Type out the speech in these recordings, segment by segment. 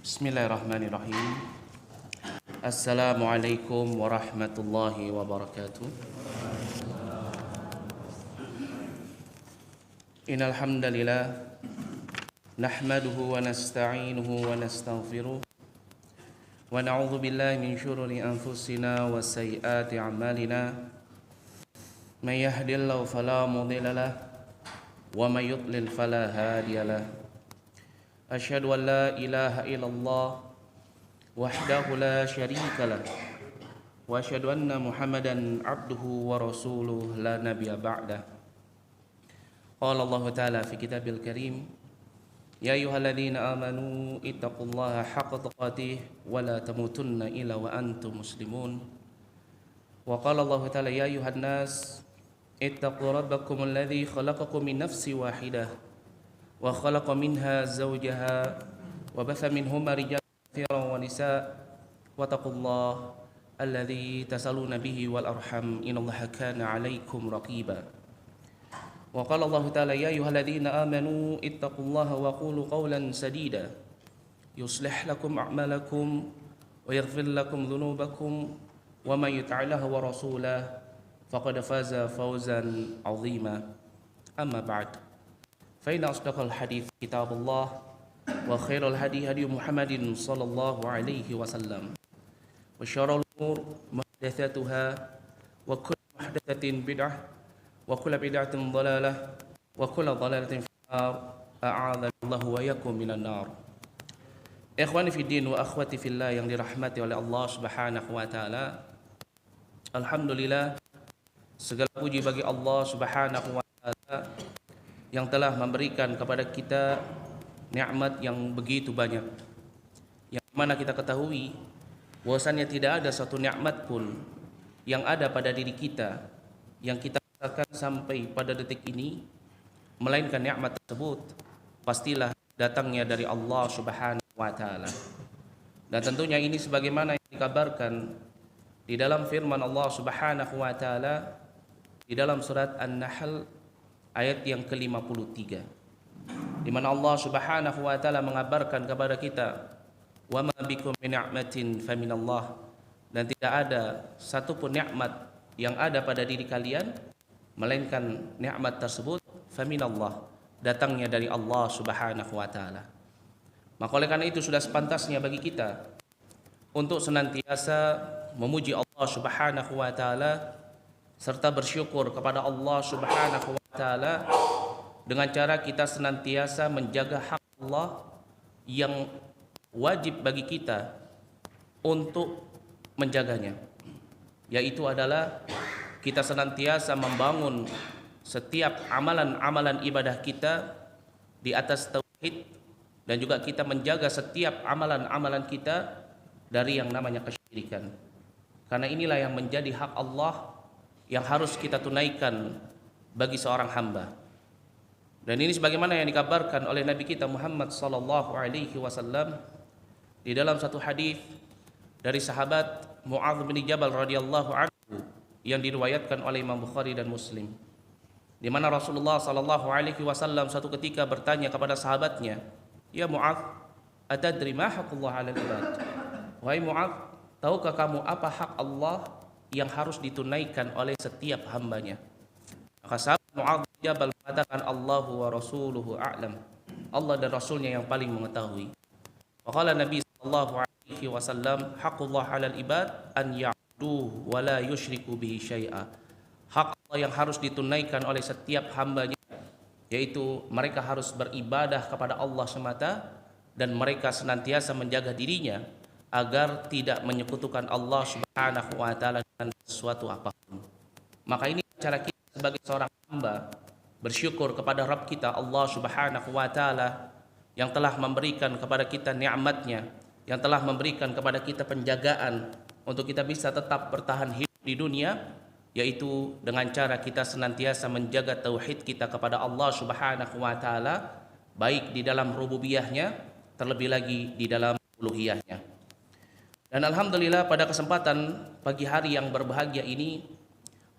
Bismillahirrahmanirrahim. Assalamualaikum warahmatullahi wabarakatuh. Innal hamdalillah nahmaduhu wa nasta'inuhu wa nastaghfiruh wa na'udzu billahi min shururi anfusina wa sayyiati a'malina. May yahdihillahu fala mudilla lahu wa may yudlil fala hadiya lahu. Asyhadu an la ilaha illallah wahdahu la syarika lah wa asyhadu anna Muhammadan abduhu wa rasuluh la nabiyya ba'dah. Qala Allah ta'ala fi kitabil karim, ya ayyuhalladzina amanu ittaqullaha haqqa tuqatih wa la tamutunna illa wa antum muslimun. Wa qala Allah ta'ala, ya ayyuhan nas ittaqu rabbakum alladzi khalaqakum min nafsin wahidah wa khalaqa minha zawjaha wa batha minhuma rijalan katsiran wa nisaa wa taqullaha alladzi tasaluna bihi wal arham innallaha kana 'alaikum raqiba. Wa qala Allah ta'ala, ya ayyuhalladzina amanu ittaqullaha wa qulu qawlan sadida yuslih lakum a'malakum wa yaghfir lakum dhunubakum wa may yuti'illaha wa rasulahu faqad faza fawzan 'azima. Amma ba'd. فإن أصدق الحديث كتاب الله وخير الهدي هدي محمد صلى الله عليه وسلم وشر الأمور محدثاتها وكل محدثة بدعة وكل بدعة ضلالة وكل ضلالة في النار أعاذنا الله وإياكم من النار. Ikhwani fi din wa akhwati fillah yang dirahmati oleh Allah Subhanahu wa taala. Alhamdulillah, segala puji bagi Allah Subhanahu wa taala yang telah memberikan kepada kita nikmat yang begitu banyak, yang mana kita ketahui bahwasannya tidak ada satu nikmat pun yang ada pada diri kita yang kita rasakan sampai pada detik ini, melainkan nikmat tersebut pastilah datangnya dari Allah Subhanahu wa taala. Dan tentunya ini sebagaimana yang dikabarkan di dalam firman Allah Subhanahu wa taala di dalam surat An-Nahl ayat yang ke-53, di mana Allah Subhanahu wa taala mengabarkan kepada kita, wa ma bikum min ni'matin faminallah, dan tidak ada satupun nikmat yang ada pada diri kalian melainkan nikmat tersebut faminallah, datangnya dari Allah Subhanahu wa taala. Maka oleh karena itu sudah sepantasnya bagi kita untuk senantiasa memuji Allah Subhanahu wa taala serta bersyukur kepada Allah Subhanahu wa taala dengan cara kita senantiasa menjaga hak Allah yang wajib bagi kita untuk menjaganya, yaitu adalah kita senantiasa membangun setiap amalan-amalan ibadah kita di atas tauhid, dan juga kita menjaga setiap amalan-amalan kita dari yang namanya kesyirikan, karena inilah yang menjadi hak Allah yang harus kita tunaikan bagi seorang hamba. Dan ini sebagaimana yang dikabarkan oleh Nabi kita Muhammad sallallahu alaihi wasallam di dalam satu hadis dari sahabat Mu'adz bin Jabal radhiyallahu anhu yang diriwayatkan oleh Imam Bukhari dan Muslim, di mana Rasulullah sallallahu alaihi wasallam satu ketika bertanya kepada sahabatnya, "Ya Mu'adz, atadri ma haqqullah 'alal ibad?" Wahai Mu'adz, tahukah kamu apa hak Allah yang harus ditunaikan oleh setiap hambanya? Maka sahabat Mu'adz bin Jabal mengatakan, Allahu wa rasuluhu a'lam, Allah dan Rasulnya yang paling mengetahui. Faqala Nabi sallallahu alaihi wasallam, haqqullah 'alal ibad an ya'buduhu wa la yusyriku bihi syai'a. Hak Allah yang harus ditunaikan oleh setiap hambanya, yaitu mereka harus beribadah kepada Allah semata dan mereka senantiasa menjaga dirinya agar tidak menyekutukan Allah Subhanahu wa taala dengan sesuatu apapun. Maka ini cara kita sebagai seorang hamba bersyukur kepada Rabb kita Allah Subhanahu wa taala yang telah memberikan kepada kita nikmatnya, yang telah memberikan kepada kita penjagaan untuk kita bisa tetap bertahan hidup di dunia, yaitu dengan cara kita senantiasa menjaga tauhid kita kepada Allah Subhanahu wa taala, baik di dalam rububiyahnya terlebih lagi di dalam uluhiyahnya. Dan alhamdulillah pada kesempatan pagi hari yang berbahagia ini,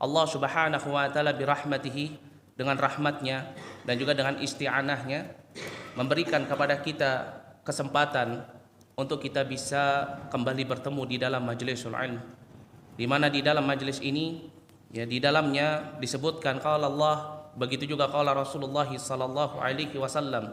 Allah Subhanahu wa taala birahmatihi, dengan rahmatnya dan juga dengan isti'anahnya, memberikan kepada kita kesempatan untuk kita bisa kembali bertemu di dalam majlisul ilm, di mana di dalam majlis ini ya di dalamnya disebutkan qala Allah, begitu juga qala Rasulullah sallallahu alaihi wasallam,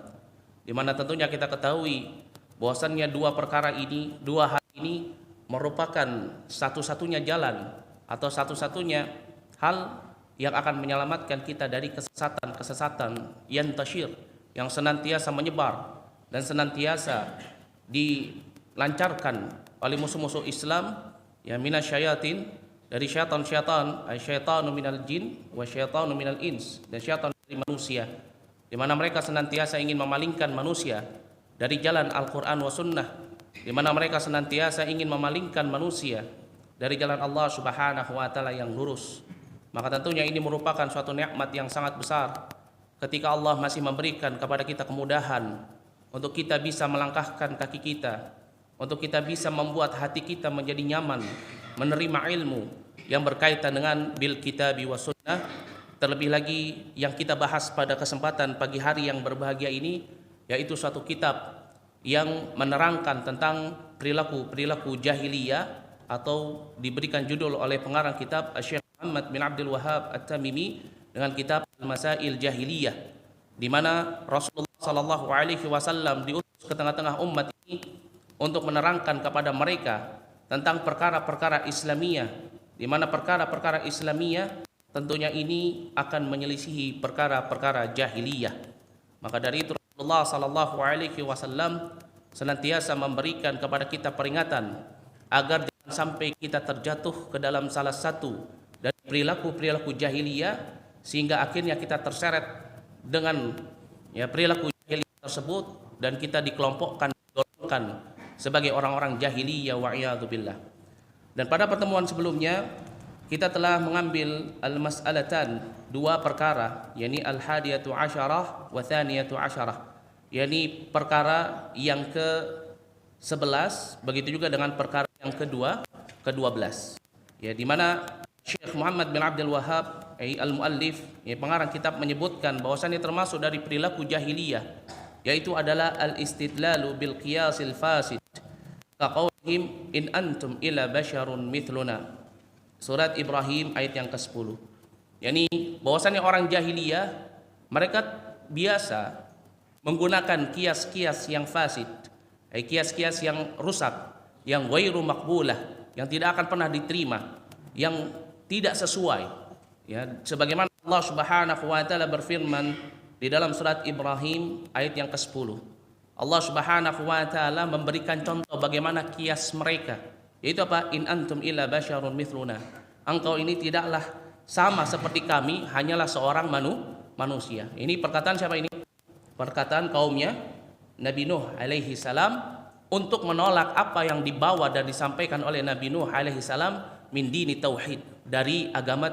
di mana tentunya kita ketahui bahwasannya dua perkara ini, dua hal ini merupakan satu-satunya jalan atau satu-satunya hal yang akan menyelamatkan kita dari kesesatan yang tasyir, yang senantiasa menyebar dan senantiasa dilancarkan oleh musuh-musuh Islam, ya minasyayatin, dari syaitan-syaitan, syaitanu minal jin wa syaitanu minal ins, dan syaitan dari manusia, di mana mereka senantiasa ingin memalingkan manusia dari jalan Al-Qur'an wa sunnah, di mana mereka senantiasa ingin memalingkan manusia dari jalan Allah Subhanahu wa taala yang lurus. Maka tentunya ini merupakan suatu nikmat yang sangat besar ketika Allah masih memberikan kepada kita kemudahan untuk kita bisa melangkahkan kaki kita, untuk kita bisa membuat hati kita menjadi nyaman menerima ilmu yang berkaitan dengan bil kitabi wa sunnah. Terlebih lagi yang kita bahas pada kesempatan pagi hari yang berbahagia ini, yaitu suatu kitab yang menerangkan tentang perilaku jahiliyah, atau diberikan judul oleh pengarang kitab Syekh Muhammad bin Abdul Wahhab At-Tamimi dengan kitab Al-Masail Jahiliyah, di mana Rasulullah sallallahu alaihi wasallam diutus ke tengah-tengah umat ini untuk menerangkan kepada mereka tentang perkara-perkara Islamiyah, di mana perkara-perkara Islamiyah tentunya ini akan menyelisihi perkara-perkara jahiliyah. Maka dari itu Rasulullah sallallahu alaihi wasallam senantiasa memberikan kepada kita peringatan agar jangan sampai kita terjatuh ke dalam salah satu dari perilaku-perilaku jahiliyah, sehingga akhirnya kita terseret dengan perilaku jahiliyah tersebut dan kita dikelompokkan, digolongkan sebagai orang-orang jahiliyah wa'iyadzubillah. Dan pada pertemuan sebelumnya kita telah mengambil al-mas'alatan, dua perkara, yakni al-hadiyatu asyarah wa thaniyatu asyarah, yakni perkara yang ke-11, begitu juga dengan perkara yang ke-12, ya, di mana Syekh Muhammad bin Abdul Wahhab al-Muallif, pengarang kitab, menyebutkan bahwasannya termasuk dari perilaku jahiliyah yaitu adalah al-istidlalu bil qiyasil fasid, kaqaulihim in antum illa basyarun mithluna. Surat Ibrahim ayat yang ke-10. Yani bahwasannya orang jahiliyah mereka biasa menggunakan kias-kias yang fasid, kias-kias yang rusak, yang ghairu maqbulah, yang tidak akan pernah diterima, yang tidak sesuai, ya, sebagaimana Allah Subhanahu wa taala berfirman di dalam surat Ibrahim ayat yang ke-10. Allah Subhanahu wa taala memberikan contoh bagaimana kias mereka, yaitu apa? In antum illa basyarun mithluna. Engkau ini tidaklah sama seperti kami, hanyalah seorang manusia. Ini perkataan siapa ini? Perkataan kaumnya Nabi Nuh alaihi salam untuk menolak apa yang dibawa dan disampaikan oleh Nabi Nuh alaihi salam min dini tauhid, dari agama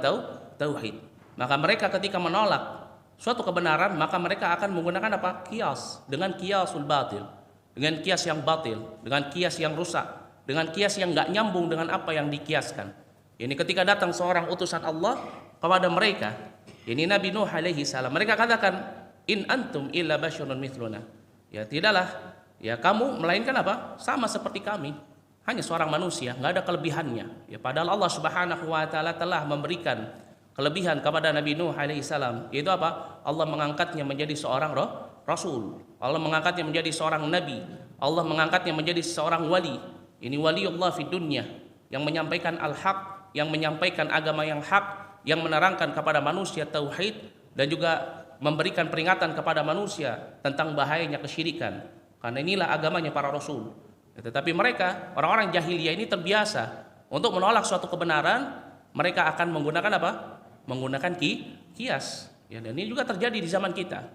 tauhid. Maka mereka ketika menolak suatu kebenaran, maka mereka akan menggunakan apa? Kias, dengan kiasul batil, dengan kias yang batil, dengan kias yang rusak, dengan kias yang enggak nyambung dengan apa yang dikiaskan. Ini ketika datang seorang utusan Allah kepada mereka, ini Nabi Nuh alaihi salam, mereka katakan in antum illa basyarun mithluna. Ya, tidaklah ya kamu melainkan apa? Sama seperti kami, hanya seorang manusia, nggak ada kelebihannya. Ya, padahal Allah Subhanahu wa taala telah memberikan kelebihan kepada Nabi Nuh alaihi salam, yaitu apa? Allah mengangkatnya menjadi seorang rasul. Allah mengangkatnya menjadi seorang nabi. Allah mengangkatnya menjadi seorang wali. Ini waliullah fi dunya, yang menyampaikan al-haq, yang menyampaikan agama yang hak, yang menerangkan kepada manusia tauhid, dan juga memberikan peringatan kepada manusia tentang bahayanya kesyirikan. Karena inilah agamanya para rasul. Tetapi mereka, orang-orang jahiliyah ini terbiasa untuk menolak suatu kebenaran, mereka akan menggunakan apa? Menggunakan kias. Ya, dan ini juga terjadi di zaman kita.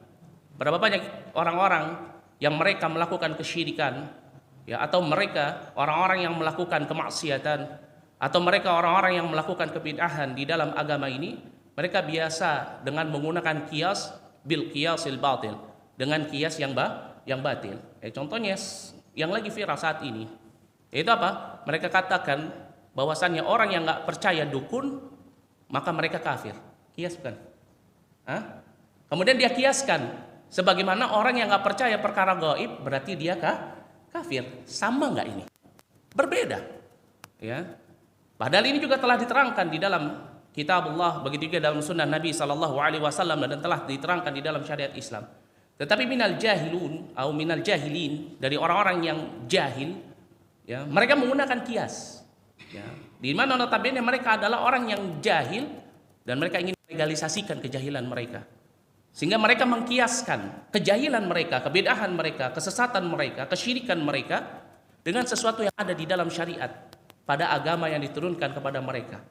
Berapa banyak orang-orang yang mereka melakukan kesyirikan, ya, atau mereka orang-orang yang melakukan kemaksiatan, atau mereka orang-orang yang melakukan kebid'ahan di dalam agama ini, mereka biasa dengan menggunakan kias bil qiyasil batil, dengan kias yang batil. Contohnya yang lagi viral saat ini, yaitu apa? Mereka katakan bahwasannya orang yang nggak percaya dukun maka mereka kafir. Kias bukan? Hah? Kemudian dia kiaskan, sebagaimana orang yang nggak percaya perkara gaib berarti dia kafir. Sama nggak ini? Berbeda. Ya. Padahal ini juga telah diterangkan di dalam Kitabullah, begitu juga dalam sunnah Nabi SAW, dan telah diterangkan di dalam syariat Islam. Tetapi minal jahilun atau minal jahilin, dari orang-orang yang jahil, ya, mereka menggunakan kias. Ya, di mana notabene mereka adalah orang yang jahil dan mereka ingin legalisasikan kejahilan mereka. Sehingga mereka mengkiaskan kejahilan mereka, kebedahan mereka, kesesatan mereka, kesyirikan mereka dengan sesuatu yang ada di dalam syariat pada agama yang diturunkan kepada mereka.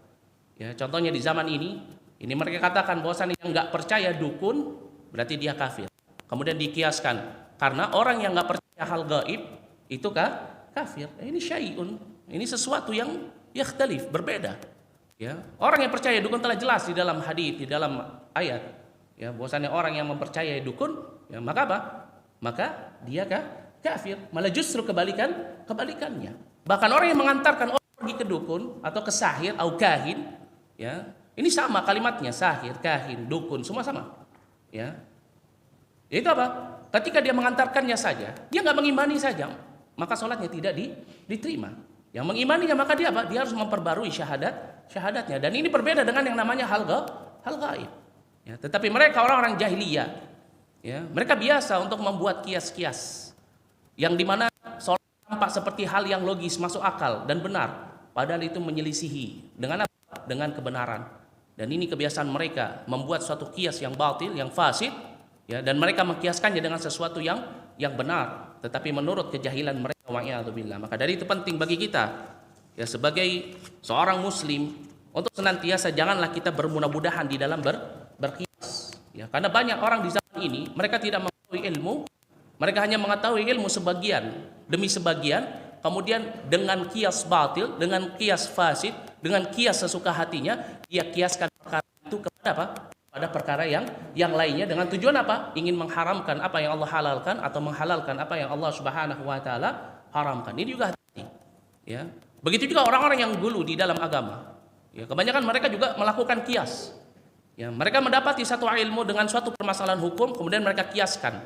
Ya, contohnya di zaman ini mereka katakan bahwasanya yang nggak percaya dukun berarti dia kafir. Kemudian dikiaskan karena orang yang nggak percaya hal gaib itu kafir. Ini syai'un, ini sesuatu yang yakhtalif, berbeda. Ya, orang yang percaya dukun telah jelas di dalam hadis, di dalam ayat, ya, bahwasanya orang yang mempercayai dukun, ya, maka apa? Maka dia kafir. Malah justru kebalikannya. Bahkan orang yang mengantarkan orang pergi ke dukun atau ke sahir atau kahin, ya, ini sama kalimatnya, sahir, kahin, dukun, semua sama. Ya. Itu apa? Ketika dia mengantarkannya saja, dia nggak mengimani saja, maka sholatnya tidak diterima. Yang mengimaninya maka dia apa? Dia harus memperbarui syahadatnya. Dan ini berbeda dengan yang namanya hal gaib. Ya, tetapi mereka orang-orang jahiliyah, ya, mereka biasa untuk membuat kias-kias yang dimana sholat tampak seperti hal yang logis, masuk akal dan benar, padahal itu menyelisihi dengan apa? Dengan kebenaran. Dan ini kebiasaan mereka, membuat suatu kias yang batil, yang fasid, ya, dan mereka mengkiaskannya dengan sesuatu yang benar, tetapi menurut kejahilan mereka, wa'iyadzubillah. Maka dari itu penting bagi kita, ya, sebagai seorang muslim, untuk senantiasa janganlah kita bermudah-mudahan di dalam berkias, ya, karena banyak orang di zaman ini mereka tidak mengetahui ilmu, mereka hanya mengetahui ilmu sebagian demi sebagian, kemudian dengan kias batil, dengan kias fasid, dengan kias sesuka hatinya, dia kiaskan perkara itu kepada apa? Pada perkara yang lainnya dengan tujuan apa? Ingin mengharamkan apa yang Allah halalkan atau menghalalkan apa yang Allah Subhanahu wa taala haramkan. Ini juga hati. Ya. Begitu juga orang-orang yang gulu di dalam agama. Ya, kebanyakan mereka juga melakukan kias. Ya, mereka mendapati satu ilmu dengan suatu permasalahan hukum, kemudian mereka kiaskan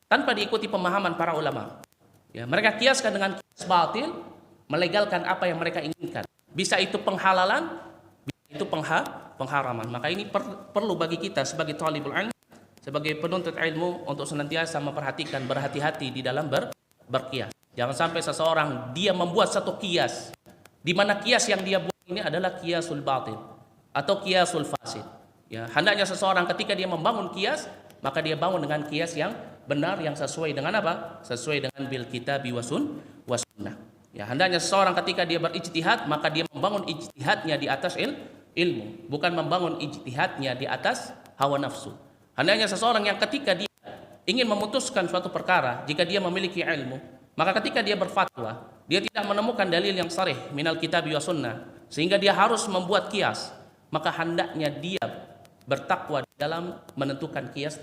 tanpa diikuti pemahaman para ulama. Ya, mereka kiaskan dengan kias batil, melegalkan apa yang mereka inginkan. Bisa itu penghalalan, bisa itu pengharaman. Maka ini perlu bagi kita sebagai thalibul ilm, sebagai penuntut ilmu, untuk senantiasa memperhatikan, berhati-hati di dalam berkias. Jangan sampai seseorang dia membuat satu kias, di mana kias yang dia buat ini adalah kiasul batil atau kiasul fasid. Ya, hendaknya seseorang ketika dia membangun kias, maka dia bangun dengan kias yang benar, yang sesuai dengan apa? Sesuai dengan bil kitabi wa sunnah. Ya, hendaknya seseorang ketika dia berijtihad, maka dia membangun ijtihadnya di atas ilmu, bukan membangun ijtihadnya di atas hawa nafsu. Hendaknya seseorang yang ketika dia ingin memutuskan suatu perkara, jika dia memiliki ilmu, maka ketika dia berfatwa, dia tidak menemukan dalil yang sharih minal kitabi wa sunnah, sehingga dia harus membuat kias, maka hendaknya dia bertakwa dalam menentukan kias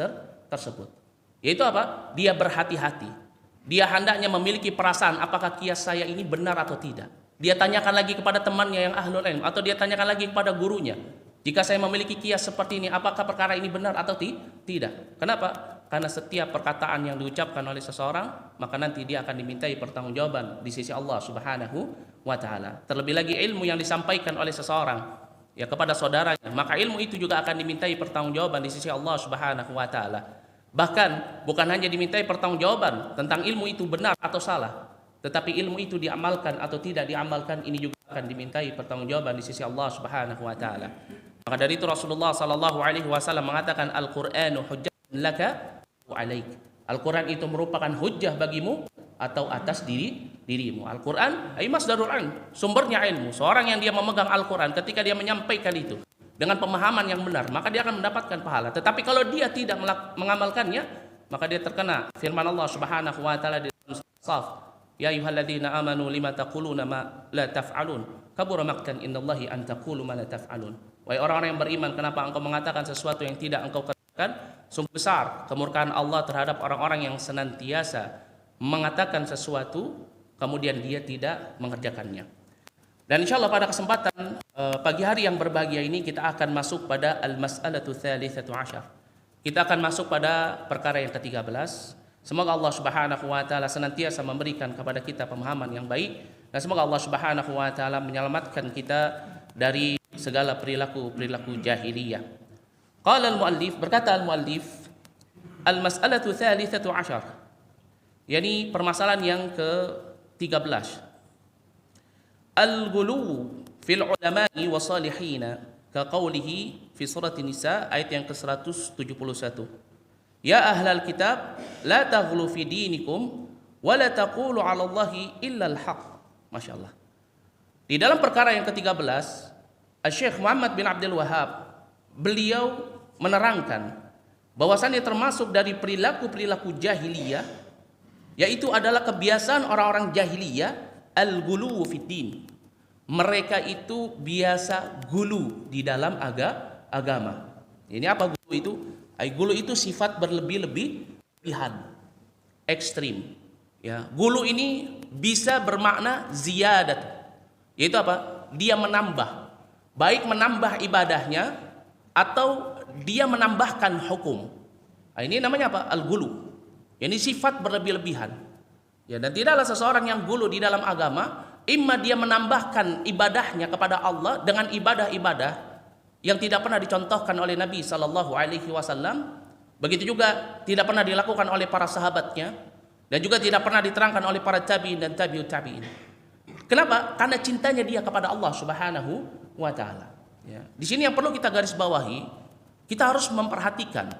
tersebut. Yaitu apa? Dia berhati-hati. Dia hendaknya memiliki perasaan apakah kias saya ini benar atau tidak. Dia tanyakan lagi kepada temannya yang ahlul ilm, atau dia tanyakan lagi kepada gurunya. Jika saya memiliki kias seperti ini, apakah perkara ini benar atau tidak? Kenapa? Karena setiap perkataan yang diucapkan oleh seseorang, maka nanti dia akan dimintai pertanggungjawaban di sisi Allah Subhanahu wa taala. Terlebih lagi ilmu yang disampaikan oleh seseorang, ya, kepada saudaranya, maka ilmu itu juga akan dimintai pertanggungjawaban di sisi Allah Subhanahu wa taala. Bahkan bukan hanya dimintai pertanggungjawaban tentang ilmu itu benar atau salah, tetapi ilmu itu diamalkan atau tidak diamalkan, ini juga akan dimintai pertanggungjawaban di sisi Allah Subhanahu wa taala. Maka dari itu Rasulullah sallallahu alaihi wasallam mengatakan, Al-Qur'anu hujjatun laka wa 'alaik. Al-Qur'an itu merupakan hujjah bagimu atau atas dirimu. Al-Qur'an ay masdarul ilm, sumbernya ilmu. Seorang yang dia memegang Al-Qur'an, ketika dia menyampaikan itu dengan pemahaman yang benar, maka dia akan mendapatkan pahala. Tetapi kalau dia tidak mengamalkannya, maka dia terkena firman Allah Subhanahu wa taala di dalam Shaf, ya ayyuhalladzina amanu lima taquluna ma la taf'alun kabura maqtan indallahi an taqulu ma la taf'alun. Wahai orang-orang yang beriman, kenapa engkau mengatakan sesuatu yang tidak engkau kerjakan? Sungguh besar kemurkaan Allah terhadap orang-orang yang senantiasa mengatakan sesuatu kemudian dia tidak mengerjakannya. Dan insya Allah pada kesempatan pagi hari yang berbahagia ini kita akan masuk pada al-mas'alatu tsalitsatu asyar. Kita akan masuk pada perkara yang ke-13, Semoga Allah Subhanahu wa taala senantiasa memberikan kepada kita pemahaman yang baik, dan semoga Allah Subhanahu wa taala menyelamatkan kita dari segala perilaku jahiliyah. Qala al-muallif, berkata al-muallif, al-mas'alatu tsalitsatu 'ashar, yakni permasalahan yang ke-13. Al-ghulu fil ulama'i wa salihina, ka qawlihi fi surat Nisa ayat yang ke-171. Ya ahlal kitab la taghlu fi dinikum wa la taqulu 'ala Allahi illa al-haq. Masyaallah. Di dalam perkara yang ke-13, Syekh Muhammad bin Abdul Wahhab beliau menerangkan bahwasannya termasuk dari perilaku jahiliyah, yaitu adalah kebiasaan orang-orang jahiliyah al-ghulu fid din. Mereka itu biasa gulu di dalam agama. Ini apa gulu itu? Gulu itu sifat berlebih-lebihan, ekstrim. Ya, gulu ini bisa bermakna ziyadat, yaitu apa? Dia menambah, baik menambah ibadahnya atau dia menambahkan hukum. Ini namanya apa? Al-gulu. Ini sifat berlebih-lebihan. Ya, dan tidaklah seseorang yang gulu di dalam agama, imma dia menambahkan ibadahnya kepada Allah dengan ibadah-ibadah yang tidak pernah dicontohkan oleh Nabi Sallallahu Alaihi Wasallam, begitu juga tidak pernah dilakukan oleh para sahabatnya, dan juga tidak pernah diterangkan oleh para tabi'in dan tabi'ut tabi'in. Kenapa? Karena cintanya dia kepada Allah Subhanahu wa taala. Ya. Di sini yang perlu kita garis bawahi, kita harus memperhatikan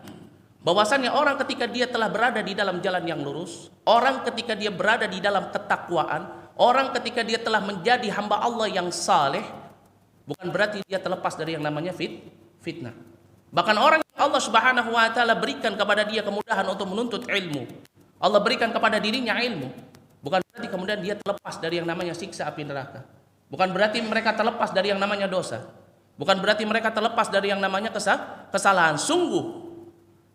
bahwasannya orang ketika dia telah berada di dalam jalan yang lurus, orang ketika dia berada di dalam ketakwaan, orang ketika dia telah menjadi hamba Allah yang saleh, bukan berarti dia terlepas dari yang namanya fitnah. Bahkan orang yang Allah Subhanahu wa taala berikan kepada dia kemudahan untuk menuntut ilmu, Allah berikan kepada dirinya ilmu, bukan berarti kemudian dia terlepas dari yang namanya siksa api neraka. Bukan berarti mereka terlepas dari yang namanya dosa. Bukan berarti mereka terlepas dari yang namanya kesalahan. Sungguh,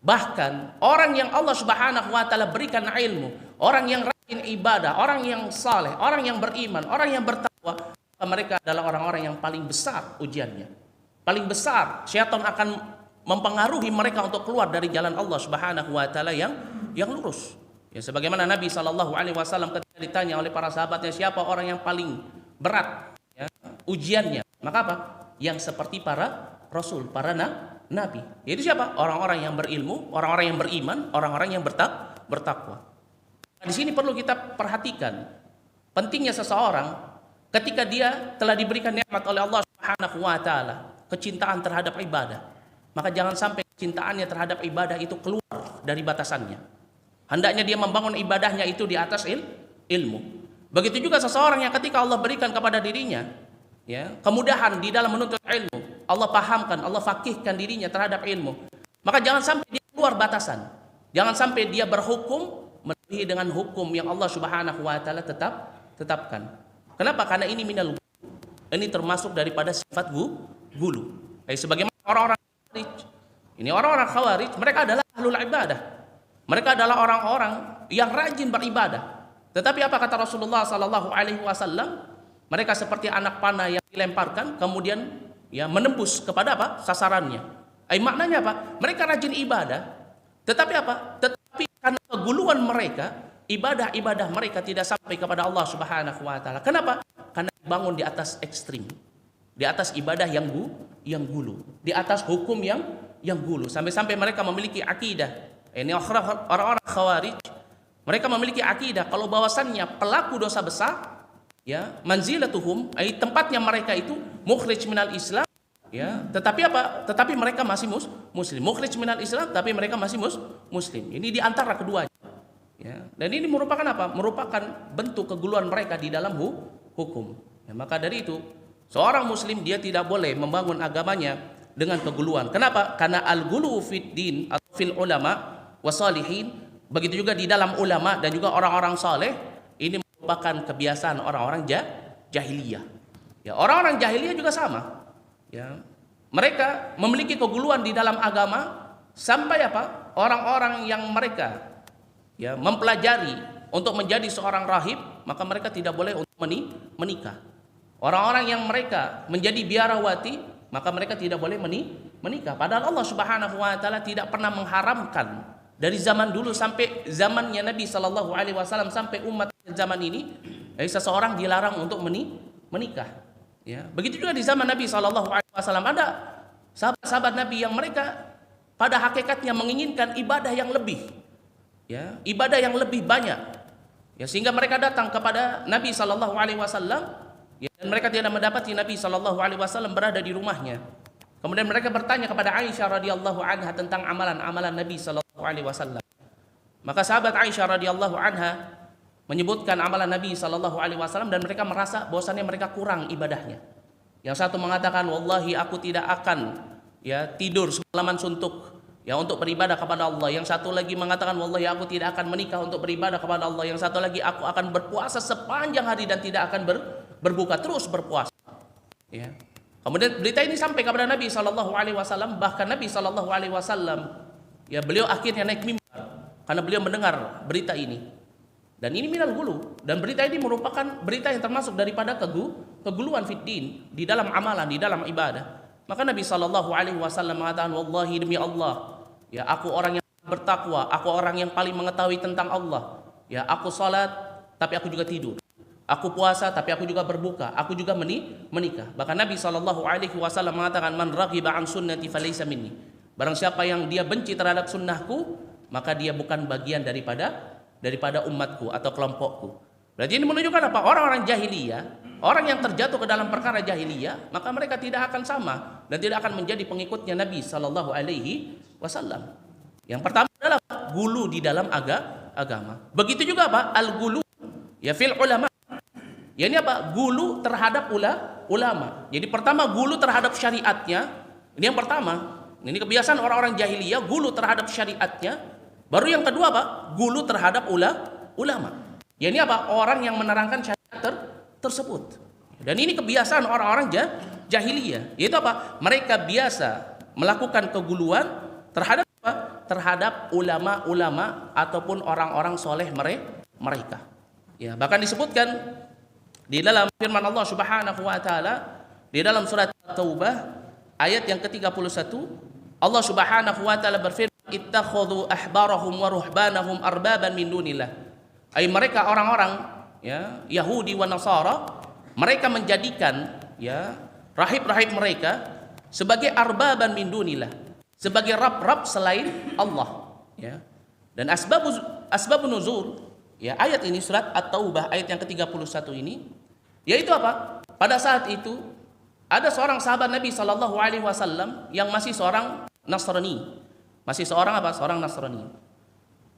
bahkan orang yang Allah Subhanahu wa taala berikan ilmu, orang yang rajin ibadah, orang yang saleh, orang yang beriman, orang yang bertakwa, mereka adalah orang-orang yang paling besar ujiannya. Paling besar syaitan akan mempengaruhi mereka untuk keluar dari jalan Allah Subhanahu wa taala yang lurus. Ya, sebagaimana Nabi Shallallahu Alaihi Wasallam ketika ditanya oleh para sahabatnya, siapa orang yang paling berat ya, ujiannya, maka apa? Yang seperti para rasul, para nabi. Yaitu siapa? Orang-orang yang berilmu, orang-orang yang beriman, orang-orang yang bertakwa. Nah, di sini perlu kita perhatikan pentingnya seseorang ketika dia telah diberikan nikmat oleh Allah Subhanahu wa taala, kecintaan terhadap ibadah, maka jangan sampai kecintaannya terhadap ibadah itu keluar dari batasannya. Hendaknya dia membangun ibadahnya itu di atas ilmu. Begitu juga seseorang yang ketika Allah berikan kepada dirinya ya, kemudahan di dalam menuntut ilmu, Allah pahamkan, Allah fakihkan dirinya terhadap ilmu, maka jangan sampai dia keluar batasan. Jangan sampai dia berhukum melebihi dengan hukum yang Allah Subhanahu wa taala tetapkan. Kenapa? Karena ini minal gulu. Ini termasuk daripada sifat gulu. Sebagaimana orang-orang Khawarij. Ini orang-orang Khawarij, mereka adalah ahlul ibadah. Mereka adalah orang-orang yang rajin beribadah. Tetapi apa kata Rasulullah sallallahu alaihi wasallam? Mereka seperti anak panah yang dilemparkan kemudian ya menembus kepada apa? Sasarannya. Maknanya apa? Mereka rajin ibadah. Tetapi apa? Tetapi karena keguluan mereka, ibadah-ibadah mereka tidak sampai kepada Allah Subhanahu wa taala. Kenapa? Karena dibangun di atas ekstrim. Di atas ibadah yang gulu, di atas hukum yang gulu, sampai-sampai mereka memiliki akidah. Ini orang-orang Khawarij, mereka memiliki akidah kalau bahwasannya pelaku dosa besar ya, manzilatuhum, tempatnya mereka itu mukhrij minal Islam ya, tetapi apa? Tetapi mereka masih muslim. Mukhrij minal Islam tapi mereka masih muslim. Ini di antara keduanya. Ya, dan ini merupakan apa? Merupakan bentuk keguluan mereka di dalam hukum. Ya, maka dari itu, seorang muslim dia tidak boleh membangun agamanya dengan keguluan. Kenapa? Karena al-ghulu fid din atau fil ulama wasalihin, begitu juga di dalam ulama dan juga orang-orang saleh, ini merupakan kebiasaan orang-orang jahiliyah. Ya, orang-orang jahiliyah juga sama. Ya, mereka memiliki keguluan di dalam agama sampai apa? Orang-orang yang mereka ya mempelajari untuk menjadi seorang rahib, maka mereka tidak boleh untuk menikah. Orang-orang yang mereka menjadi biarawati, maka mereka tidak boleh menikah. Padahal Allah Subhanahu wa taala tidak pernah mengharamkan dari zaman dulu sampai zamannya Nabi Shallallahu Alaihi Wasallam sampai umat zaman ini, seseorang dilarang untuk menikah. Ya, begitu juga di zaman Nabi Shallallahu Alaihi Wasallam ada sahabat-sahabat Nabi yang mereka pada hakikatnya menginginkan ibadah yang lebih, ya, ibadah yang lebih banyak, ya, sehingga mereka datang kepada Nabi Shallallahu Alaihi Wasallam, ya, dan mereka tidak mendapati Nabi Shallallahu Alaihi Wasallam berada di rumahnya. Kemudian mereka bertanya kepada Aisyah radhiyallahu anha tentang amalan-amalan Nabi Shallallahu Alaihi Wasallam. Maka sahabat Aisyah radhiyallahu anha menyebutkan amalan Nabi Shallallahu Alaihi Wasallam dan mereka merasa bahwasannya mereka kurang ibadahnya. Yang satu mengatakan, wallahi aku tidak akan, ya, tidur semalaman suntuk, ya, untuk beribadah kepada Allah. Yang satu lagi mengatakan, wallahi aku tidak akan menikah untuk beribadah kepada Allah. Yang satu lagi, aku akan berpuasa sepanjang hari dan tidak akan berbuka, terus berpuasa. Ya. Kemudian berita ini sampai kepada Nabi Shallallahu Alaihi Wasallam. Bahkan Nabi Shallallahu Alaihi Wasallam, ya, beliau akhirnya naik mimbar karena beliau mendengar berita ini. Dan ini minal gulu, dan berita ini merupakan berita yang termasuk daripada keguluan fiddin, di dalam amalan, di dalam ibadah. Maka Nabi Shallallahu Alaihi Wasallam mengatakan, wallahi demi Allah, ya, aku orang yang bertakwa, aku orang yang paling mengetahui tentang Allah. Ya, aku salat tapi aku juga tidur, aku puasa tapi aku juga berbuka, aku juga menikah. Bahkan Nabi Shallallahu Alaihi Wasallam mengatakan, man raghiba an sunnati falaysa minni. Barang siapa yang dia benci terhadap sunnahku, maka dia bukan bagian daripada umatku atau kelompokku. Berarti ini menunjukkan apa? Orang-orang jahiliyah, orang yang terjatuh ke dalam perkara jahiliyah, maka mereka tidak akan sama dan tidak akan menjadi pengikutnya Nabi Shallallahu Alaihi Wasallam. Yang pertama adalah gulu di dalam agama. Begitu juga apa? Al-gulu, ya, fil ulama. Ya, ini apa? Gulu terhadap ulama. Jadi pertama gulu terhadap syariatnya. Ini yang pertama. Ini kebiasaan orang-orang jahiliyah, gulu terhadap syariatnya. Baru yang kedua apa? Gulu terhadap ulama. Ya, ini apa? Orang yang menerangkan syariat tersebut. Dan ini kebiasaan orang-orang jahiliyah. Yaitu apa? Mereka biasa melakukan keguluan terhadap apa? Terhadap ulama-ulama ataupun orang-orang soleh mereka. Ya, bahkan disebutkan di dalam firman Allah Subhanahu wa taala di dalam surat At-Taubah ayat yang ke-31, Allah Subhanahu wa taala berfirman, ittakhadhu ahbarahum wa ruhbanahum arbaban min dunillah. Ai mereka orang-orang, ya, Yahudi wa Nasara, mereka menjadikan, ya, rahib-rahib mereka sebagai arbaban min dunillah, sebagai rab-rab selain Allah, ya. Dan asbabun nuzul, ya, ayat ini surat At-Taubah ayat yang ke-31 ini, yaitu apa? Pada saat itu ada seorang sahabat Nabi Shallallahu Alaihi Wasallam yang masih seorang Nasrani. Masih seorang apa? Seorang Nasrani.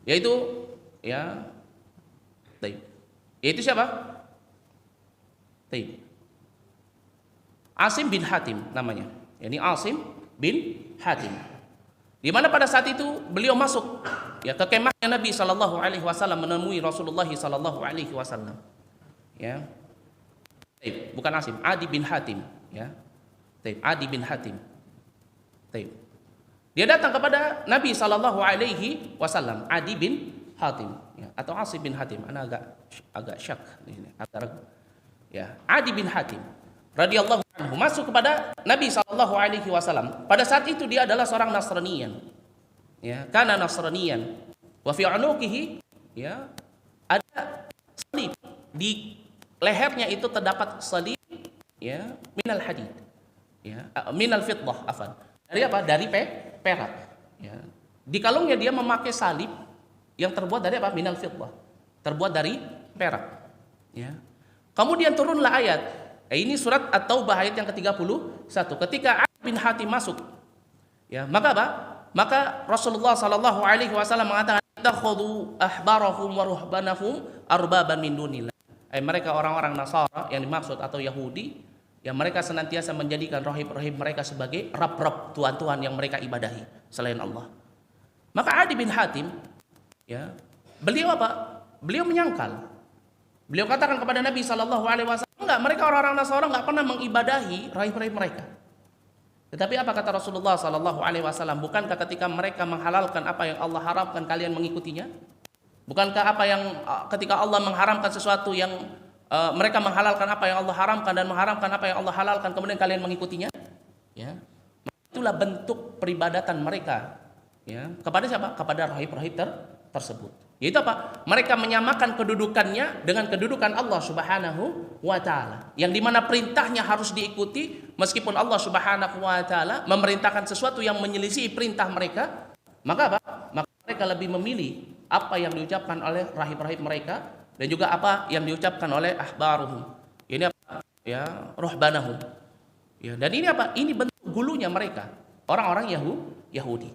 Yaitu, ya, yaitu siapa? Asim bin Hatim namanya. Ini Asim bin Hatim. Di mana pada saat itu beliau masuk, ya, ke kemahnya Nabi Shallallahu Alaihi Wasallam menemui Rasulullah Shallallahu Alaihi Wasallam. Ya, bukan Asim, Adi bin Hatim. Ya, Adi bin Hatim. Dia datang kepada Nabi Shallallahu Alaihi Wasallam, Adi bin Hatim, ya, atau Asim bin Hatim. Ana agak syak di sini, agak ragu. Ya, Adi bin Hatim radhiyallahu anhu masuk kepada Nabi Shallallahu Alaihi Wasallam. Pada saat itu dia adalah seorang Nasranian, ya, karena Nasranian. Wa fi unuqihi, ya, ada salib, di lehernya itu terdapat salib, ya, minal hadid, ya, minal fiddah, afan. Dari apa? Dari perak. Ya. Di kalungnya dia memakai salib yang terbuat dari apa? Minal fiddah, terbuat dari perak. Ya. Kemudian turunlah ayat. Ini surat At-Taubah ayat yang ke-31. Ketika Adi bin Hatim masuk, ya, maka apa? Maka Rasulullah Sallallahu Alaihi Wasallam mengatakan, ittakhadhu ahbarahum wa ruhbanahum arbaban min dunillah. Mereka orang-orang Nasara yang dimaksud atau Yahudi, yang mereka senantiasa menjadikan rahib-rahib mereka sebagai rab-rab, tuhan-tuhan yang mereka ibadahi selain Allah. Maka Adi bin Hatim, ya, beliau apa? Beliau menyangkal. Beliau katakan kepada Nabi Shallallahu Alaihi Wasallam, enggak, mereka orang-orang Nasara enggak pernah mengibadahi rahib-rahib mereka. Tetapi apa kata Rasulullah Shallallahu Alaihi Wasallam? Bukankah ketika mereka menghalalkan apa yang Allah haramkan kalian mengikutinya? Bukankah apa yang ketika Allah mengharamkan sesuatu yang mereka menghalalkan apa yang Allah haramkan dan mengharamkan apa yang Allah halalkan kemudian kalian mengikutinya? Ya, itulah bentuk peribadatan mereka, ya, kepada siapa? Kepada rahib-rahib tersebut. Yaitu apa? Mereka menyamakan kedudukannya dengan kedudukan Allah Subhanahu wa taala. Yang dimana perintahnya harus diikuti meskipun Allah Subhanahu wa taala memerintahkan sesuatu yang menyelisih perintah mereka, maka apa? Maka mereka lebih memilih apa yang diucapkan oleh rahib-rahib mereka dan juga apa yang diucapkan oleh ahbaruhum. Ini apa? Ya, ruhbanahum. Ya, dan ini apa? Ini bentuk gulunya mereka, orang-orang Yahudi.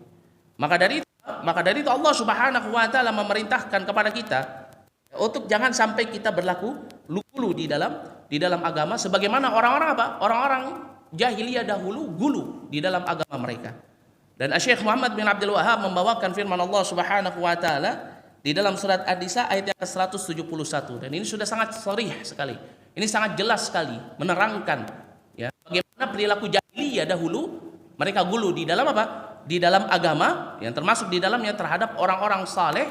Maka dari itu Allah Subhanahu wa taala memerintahkan kepada kita untuk jangan sampai kita berlaku gulu di dalam agama sebagaimana orang-orang apa? Orang-orang jahiliyah dahulu gulu di dalam agama mereka. Dan Syekh Muhammad bin Abdul Wahhab membawakan firman Allah Subhanahu wa taala di dalam surat An-Nisa ayat yang ke-171 dan ini sudah sangat sharih sekali. Ini sangat jelas sekali menerangkan ya bagaimana perilaku jahiliyah dahulu mereka gulu di dalam apa? Di dalam agama yang termasuk di dalamnya terhadap orang-orang saleh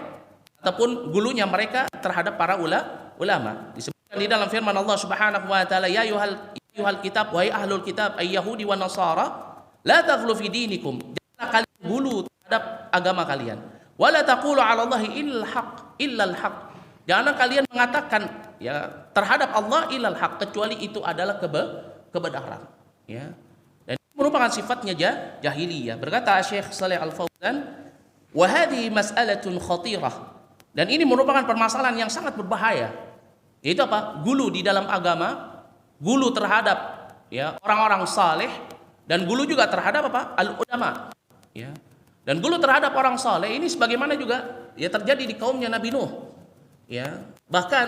ataupun gulunya mereka terhadap para ulama. Disebutkan di dalam firman Allah Subhanahu wa taala, ya ayyuhal kitab wahai ahlul kitab ay yahudi wan nasara la taghlu fi dinikum. Janganlah kalian gulu terhadap agama kalian. Wala taqulu 'ala Allahi illal haq. Janganlah kalian mengatakan ya terhadap Allah illal haq kecuali itu adalah kebenaran. Ya. Merupakan sifatnya jahiliyah. Berkata Syekh Shalih Al-Fauzan, "Wa hadhihi mas'alatun khatirah." Dan ini merupakan permasalahan yang sangat berbahaya. Yaitu apa? Gulu di dalam agama, gulu terhadap ya orang-orang saleh dan gulu juga terhadap apa? Al-ulama. Ya. Dan gulu terhadap orang saleh ini sebagaimana juga ya terjadi di kaumnya Nabi Nuh. Ya. Bahkan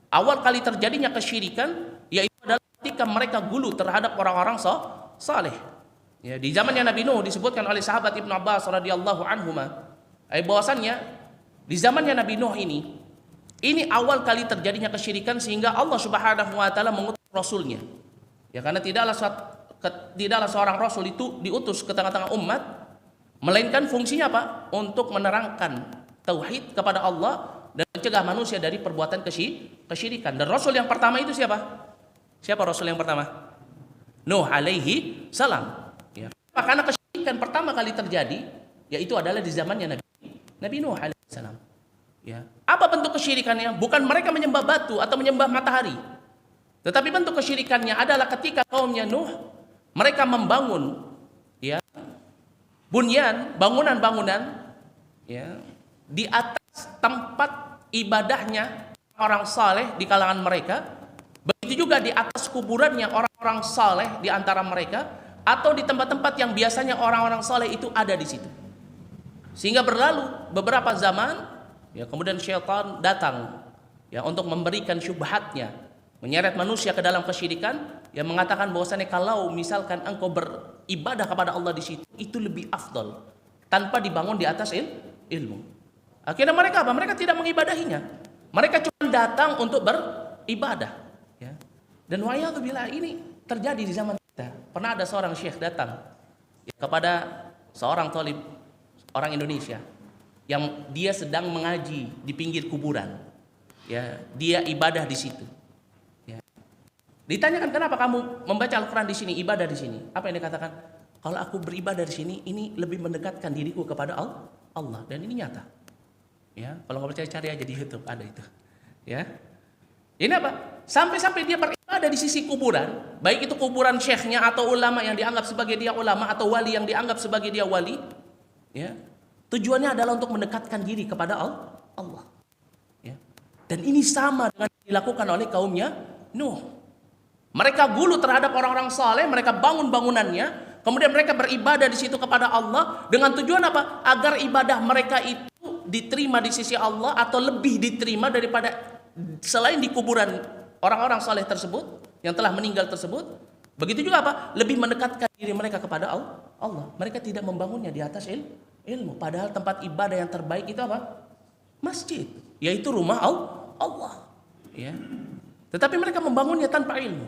awal kali terjadinya kesyirikan yaitu adalah ketika mereka gulu terhadap orang-orang saleh. Ya, di zamannya Nabi Nuh disebutkan oleh sahabat Ibnu Abbas radhiyallahu anhuma, bahwasannya di zamannya Nabi Nuh ini awal kali terjadinya kesyirikan sehingga Allah Subhanahu wa taala mengutus rasulnya. Ya, karena tidaklah seorang rasul itu diutus ke tengah-tengah umat melainkan fungsinya apa? Untuk menerangkan tauhid kepada Allah dan mencegah manusia dari perbuatan kesyirikan. Dan rasul yang pertama itu siapa? Siapa rasul yang pertama? Nuh alaihi salam. Ya. Karena kesyirikan pertama kali terjadi yaitu adalah di zamannya Nabi Nuh alaihi salam. Ya. Apa bentuk kesyirikannya? Bukan mereka menyembah batu atau menyembah matahari. Tetapi bentuk kesyirikannya adalah ketika kaumnya Nuh mereka membangun ya bangunan-bangunan ya di atas tempat ibadahnya orang saleh di kalangan mereka. Begitu juga di atas kuburannya orang-orang saleh di antara mereka atau di tempat-tempat yang biasanya orang-orang saleh itu ada di situ. Sehingga berlalu beberapa zaman ya kemudian syaitan datang ya untuk memberikan syubhatnya, menyeret manusia ke dalam kesyirikan yang mengatakan bahwasanya kalau misalkan engkau beribadah kepada Allah di situ itu lebih afdal tanpa dibangun di atas ilmu. Akhirnya mereka apa? Mereka tidak mengibadahinya. Mereka cuma datang untuk beribadah. Ya. Dan wa'iyadzubillah ini terjadi di zaman kita. Pernah ada seorang syekh datang ya, kepada seorang thalib orang Indonesia yang dia sedang mengaji di pinggir kuburan. Ya, dia ibadah di situ. Ya. Ditanyakan kenapa kamu membaca Al-Quran di sini, ibadah di sini? Apa yang dikatakan? Kalau aku beribadah di sini, ini lebih mendekatkan diriku kepada Allah. Dan ini nyata. Ya, kalau nggak percaya cari aja di YouTube ada itu. Ya. Ini apa? Sampai-sampai dia beribadah di sisi kuburan, baik itu kuburan syekhnya atau ulama yang dianggap sebagai dia ulama atau wali yang dianggap sebagai dia wali, ya. Tujuannya adalah untuk mendekatkan diri kepada Allah. Ya. Dan ini sama dengan yang dilakukan oleh kaumnya Nuh. Mereka gulu terhadap orang-orang saleh, mereka bangun bangunannya, kemudian mereka beribadah di situ kepada Allah dengan tujuan apa? Agar ibadah mereka itu diterima di sisi Allah atau lebih diterima daripada selain di kuburan orang-orang saleh tersebut yang telah meninggal tersebut. Begitu juga apa? Lebih mendekatkan diri mereka kepada Allah. Mereka tidak membangunnya di atas ilmu. Padahal tempat ibadah yang terbaik itu apa? Masjid, yaitu rumah Allah. Ya. Tetapi mereka membangunnya tanpa ilmu.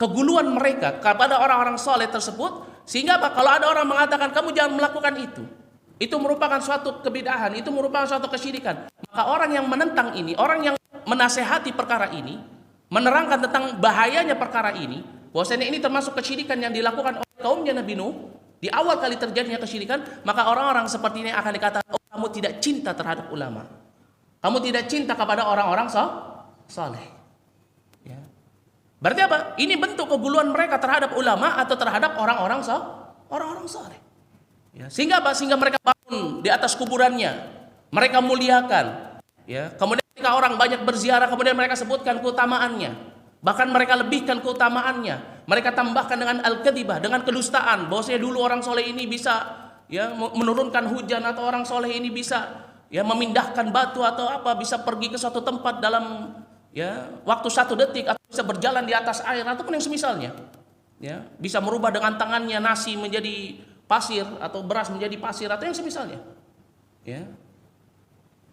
Keguluan mereka kepada orang-orang saleh tersebut sehingga apa? Kalau ada orang mengatakan kamu jangan melakukan itu merupakan suatu kebidahan, itu merupakan suatu kesyirikan. Maka orang yang menentang ini, orang yang menasehati perkara ini, menerangkan tentang bahayanya perkara ini, bahwasanya ini termasuk kesyirikan yang dilakukan oleh kaumnya Nabi Nuh, di awal kali terjadinya kesyirikan, maka orang-orang seperti ini akan dikatakan, oh kamu tidak cinta terhadap ulama, kamu tidak cinta kepada orang-orang saleh. Ya. Berarti apa? Ini bentuk keguluhan mereka terhadap ulama atau terhadap orang-orang saleh. Ya. Sehingga apa? Sehingga mereka bangun di atas kuburannya, mereka muliakan. Ya. Kemudian ketika orang banyak berziarah, kemudian mereka sebutkan keutamaannya, bahkan mereka lebihkan keutamaannya. Mereka tambahkan dengan al-kadhibah, dengan kedustaan, bahwasanya dulu orang soleh ini bisa ya menurunkan hujan, atau orang soleh ini bisa ya memindahkan batu atau apa, bisa pergi ke suatu tempat dalam ya waktu 1 detik, atau bisa berjalan di atas air ataupun yang semisalnya. Ya, bisa merubah dengan tangannya nasi menjadi pasir atau beras menjadi pasir atau yang semisalnya. Ya.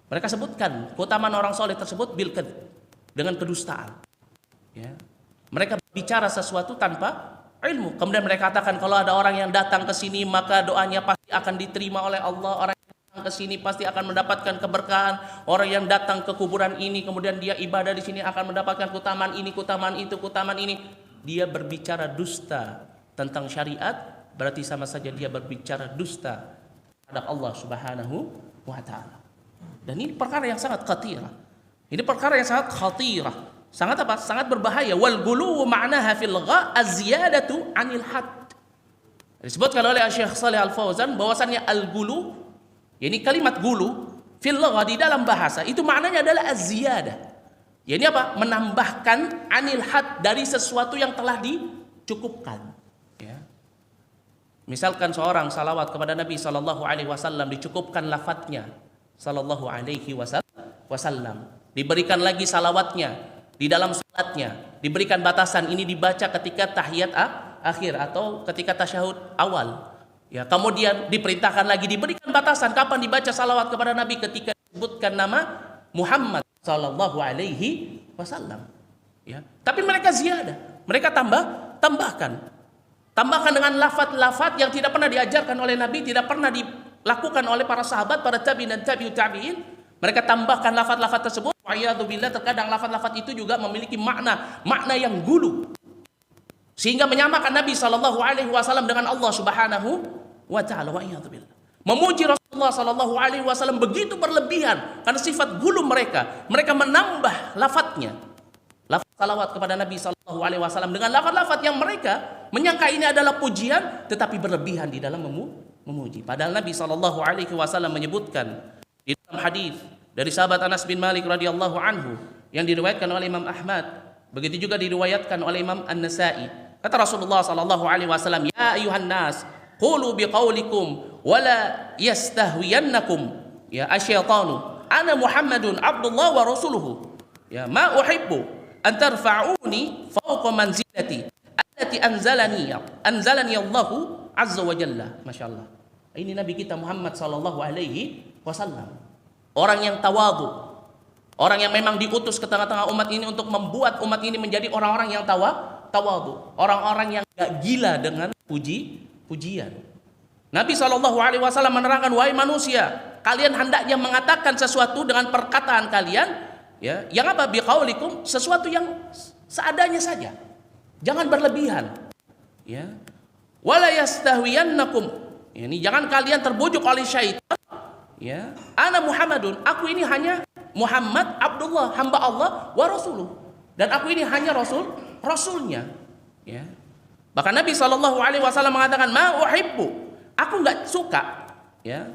Mereka sebutkan keutamaan orang soleh tersebut bil kadhib, dengan kedustaan. Ya. Mereka bicara sesuatu tanpa ilmu. Kemudian mereka katakan kalau ada orang yang datang ke sini maka doanya pasti akan diterima oleh Allah. Orang yang datang ke sini pasti akan mendapatkan keberkahan. Orang yang datang ke kuburan ini kemudian dia ibadah di sini akan mendapatkan keutamaan ini, keutamaan itu, keutamaan ini. Dia berbicara dusta tentang syariat, berarti sama saja dia berbicara dusta terhadap Allah Subhanahu wa taala. Dan ini perkara yang sangat khatirah. Ini perkara yang sangat khatirah. Sangat apa? Sangat berbahaya. Wal gulu ma'naha fil gha az-ziyadatu 'anil had. Disebutkan oleh Syekh Shalih Al-Fauzan bahwasannya al-gulu, yakni kalimat gulu fil gha di dalam bahasa itu maknanya adalah az-ziyadah. Yakni apa? Menambahkan 'anil had, dari sesuatu yang telah dicukupkan. Ya. Misalkan seorang salawat kepada Nabi sallallahu alaihi wasallam dicukupkan lafadznya sallallahu alaihi wasallam. Diberikan lagi salawatnya di dalam salatnya, diberikan batasan ini dibaca ketika tahiyat akhir atau ketika tasyahud awal. Ya, kemudian diperintahkan lagi diberikan batasan kapan dibaca salawat kepada Nabi, ketika disebutkan nama Muhammad sallallahu alaihi wasallam. Ya, tapi mereka ziyadah, mereka tambahkan dengan lafaz-lafaz yang tidak pernah diajarkan oleh Nabi, tidak pernah dilakukan oleh para sahabat, para tabi'in dan tabi'ut tabi'in. Mereka tambahkan lafaz-lafaz tersebut. Wa'iyadzubillah, terkadang lafaz-lafaz itu juga memiliki makna yang gulu, sehingga menyamakan Nabi sallallahu alaihi wasallam dengan Allah Subhanahu wa taala. Wa'iyadzubillah. Memuji Rasulullah sallallahu alaihi wasallam begitu berlebihan karena sifat gulu mereka. Mereka menambah lafaznya. Lafaz salawat kepada Nabi sallallahu alaihi wasallam dengan lafaz-lafaz yang mereka menyangka ini adalah pujian, tetapi berlebihan di dalam memuji. Padahal Nabi sallallahu alaihi wasallam menyebutkan di dalam hadis dari sahabat Anas bin Malik radhiyallahu anhu yang diriwayatkan oleh Imam Ahmad, begitu juga diriwayatkan oleh Imam An-Nasa'i. Kata Rasulullah sallallahu alaihi wasallam, "Ya ayuhan nas, qulu biqaulikum wa la yastahwiyannakum ya asyaitanu. Ana Muhammadun Abdullah wa rasuluhu. Ya ma uhibbu an tarfa'uni fawqa manzilati allati anzalani Allahu azza wa jalla." Masyaallah. Ini Nabi kita Muhammad sallallahu alaihi wasallam. Orang yang tawadhu, orang yang memang diutus ke tengah-tengah umat ini untuk membuat umat ini menjadi orang-orang yang tawadhu, orang-orang yang gak gila dengan pujian. Nabi SAW menerangkan, wahai manusia, kalian hendaknya mengatakan sesuatu dengan perkataan kalian, ya, yang apa? Biqaulikum, sesuatu yang seadanya saja, jangan berlebihan. Ya, wala yastahwiyannakum. Ini jangan kalian terbujuk oleh syaitan. Ya, ana Muhammadun, aku ini hanya Muhammad Abdullah, hamba Allah wa rasuluh, dan aku ini hanya rasulnya. Ya. Bahkan Nabi sallallahu alaihi wasallam mengatakan, ma uhibbu, aku enggak suka, ya,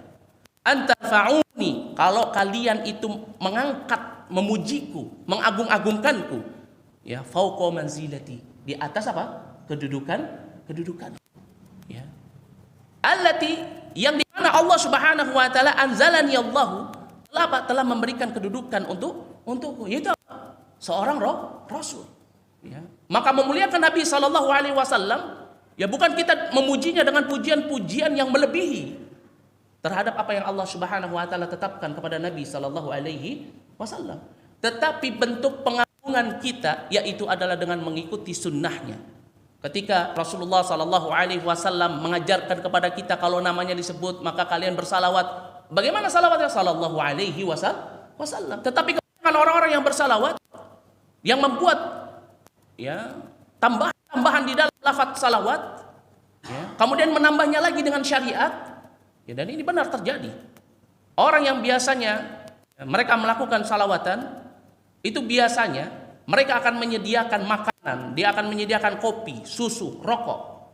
antarfa'uni, kalau kalian itu mengangkat, memujiku, mengagung-agungkanku, ya, fauqa manzilati, di atas apa? Kedudukan. Ya. Allati, yang di mana Allah Subhanahu wa taala anzalani Allahu, telah memberikan kedudukan untukku, yaitu seorang rasul. Ya. Maka memuliakan Nabi sallallahu alaihi wasallam, ya, bukan kita memujinya dengan pujian-pujian yang melebihi terhadap apa yang Allah Subhanahu wa taala tetapkan kepada Nabi sallallahu alaihi wasallam, tetapi bentuk pengagungan kita yaitu adalah dengan mengikuti sunnahnya. Ketika Rasulullah sallallahu alaihi wasallam mengajarkan kepada kita kalau namanya disebut maka kalian bersalawat. Bagaimana salawatnya? Sallallahu alaihi wasallam. Tetapi kebanyakan orang-orang yang bersalawat, yang membuat, ya, tambahan di dalam lafaz salawat, Ya. Kemudian menambahnya lagi dengan syariat. Ya, dan ini benar terjadi. Orang yang biasanya mereka melakukan salawatan, itu biasanya mereka akan menyediakan makanan, dia akan menyediakan kopi, susu, rokok.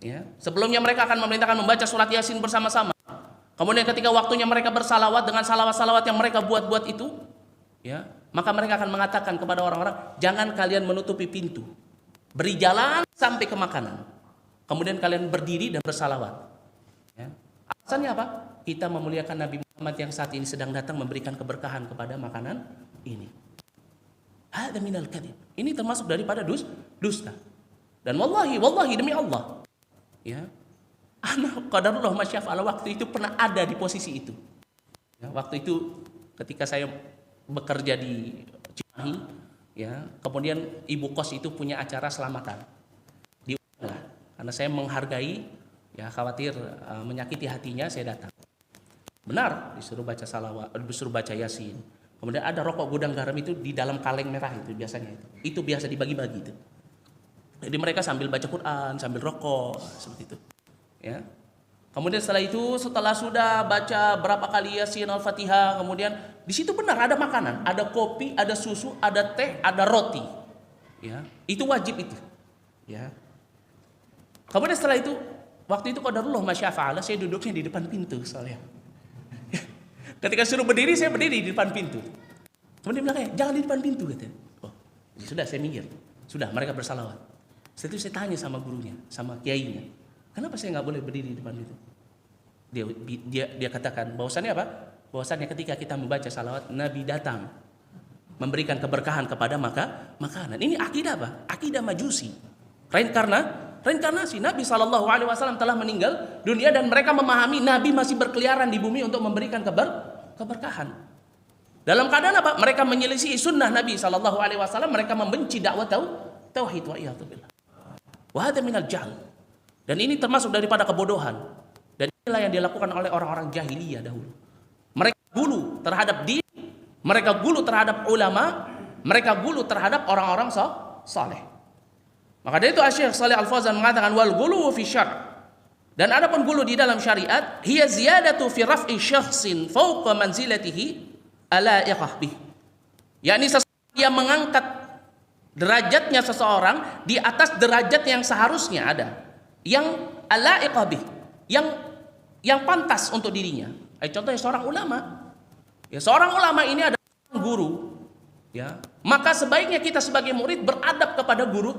Ya. Sebelumnya mereka akan memerintahkan membaca surat Yasin bersama-sama. Kemudian ketika waktunya mereka bersalawat dengan salawat-salawat yang mereka buat-buat itu, ya, maka mereka akan mengatakan kepada orang-orang, jangan kalian menutupi pintu, beri jalan sampai ke makanan. Kemudian kalian berdiri dan bersalawat. Ya. Alasannya apa? Kita memuliakan Nabi Muhammad yang saat ini sedang datang memberikan keberkahan kepada makanan ini. Hada minal kadhib. Ini termasuk daripada dusta. Dan wallahi demi Allah, ya, ana qadarullah masyafa'ala, waktu itu pernah ada di posisi itu. Ya, waktu itu ketika saya bekerja di Cimahi, ya, kemudian ibu kos itu punya acara selamatan. Karena saya menghargai, ya, khawatir menyakiti hatinya, saya datang. Benar, disuruh baca salawat, disuruh baca Yasin. Kemudian ada rokok gudang garam itu di dalam kaleng merah itu biasanya itu. Itu biasa dibagi-bagi itu. Jadi mereka sambil baca Quran, sambil rokok, seperti itu. Ya. Kemudian setelah sudah baca berapa kali Yasin Al-Fatihah, kemudian di situ benar ada makanan, ada kopi, ada susu, ada teh, ada roti. Ya, itu wajib itu. Ya. Kemudian setelah itu, waktu itu qadarullah masyafa'ala, saya duduknya di depan pintu soalnya. Ketika suruh berdiri, saya berdiri di depan pintu. Kemudian dia bilang, jangan di depan pintu, katanya. Oh, ya sudah, saya minggir. Sudah, mereka bersalawat. Setelah itu saya tanya sama gurunya, sama kiainya, kenapa saya nggak boleh berdiri di depan itu? Dia katakan bahwasannya apa? Bahwasannya ketika kita membaca salawat, Nabi datang memberikan keberkahan kepada makanan. Ini akidah apa? Akidah Majusi. Reinkarnasi. Nabi SAW telah meninggal dunia dan mereka memahami Nabi masih berkeliaran di bumi untuk memberikan keberkahan. Dalam keadaan apa? Mereka menyelisih sunnah Nabi SAW. Mereka membenci dakwah tauhid wa iyadzubillah. Wa hadza minal jahl. Dan ini termasuk daripada kebodohan. Dan inilah yang dilakukan oleh orang-orang jahiliyah dahulu. Mereka gulu terhadap din, mereka gulu terhadap ulama, mereka gulu terhadap orang-orang saleh. Maka dari itu Syekh Shalih Al Fauzan mengatakan wal gulu fi syar'. Dan adapun gulu di dalam syariat, hiya ziyadatu fi raf'i syakhsin fawqa manzilatihi ala'iqah bih. Yakni seseorang yang mengangkat derajatnya seseorang di atas derajat yang seharusnya ada, yang ala'iqah bih, yang pantas untuk dirinya. Contohnya seorang ulama. Ya, seorang ulama ini adalah guru, ya. Maka sebaiknya kita sebagai murid beradab kepada guru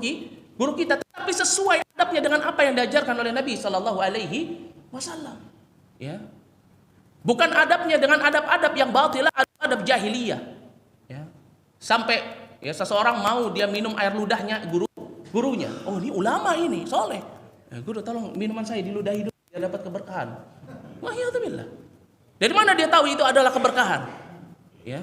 kita, tetapi sesuai adabnya dengan apa yang diajarkan oleh Nabi Shallallahu Alaihi Wasallam. Ya, bukan adabnya dengan adab-adab yang batilah, adab jahiliyah. Ya, sampai ya seseorang mau dia minum air ludahnya gurunya. Oh, ini ulama ini, soleh. Ya, guru tolong minuman saya diludahi dulu biar dapat keberkahan. Wahyubillah. Dari mana dia tahu itu adalah keberkahan? Ya,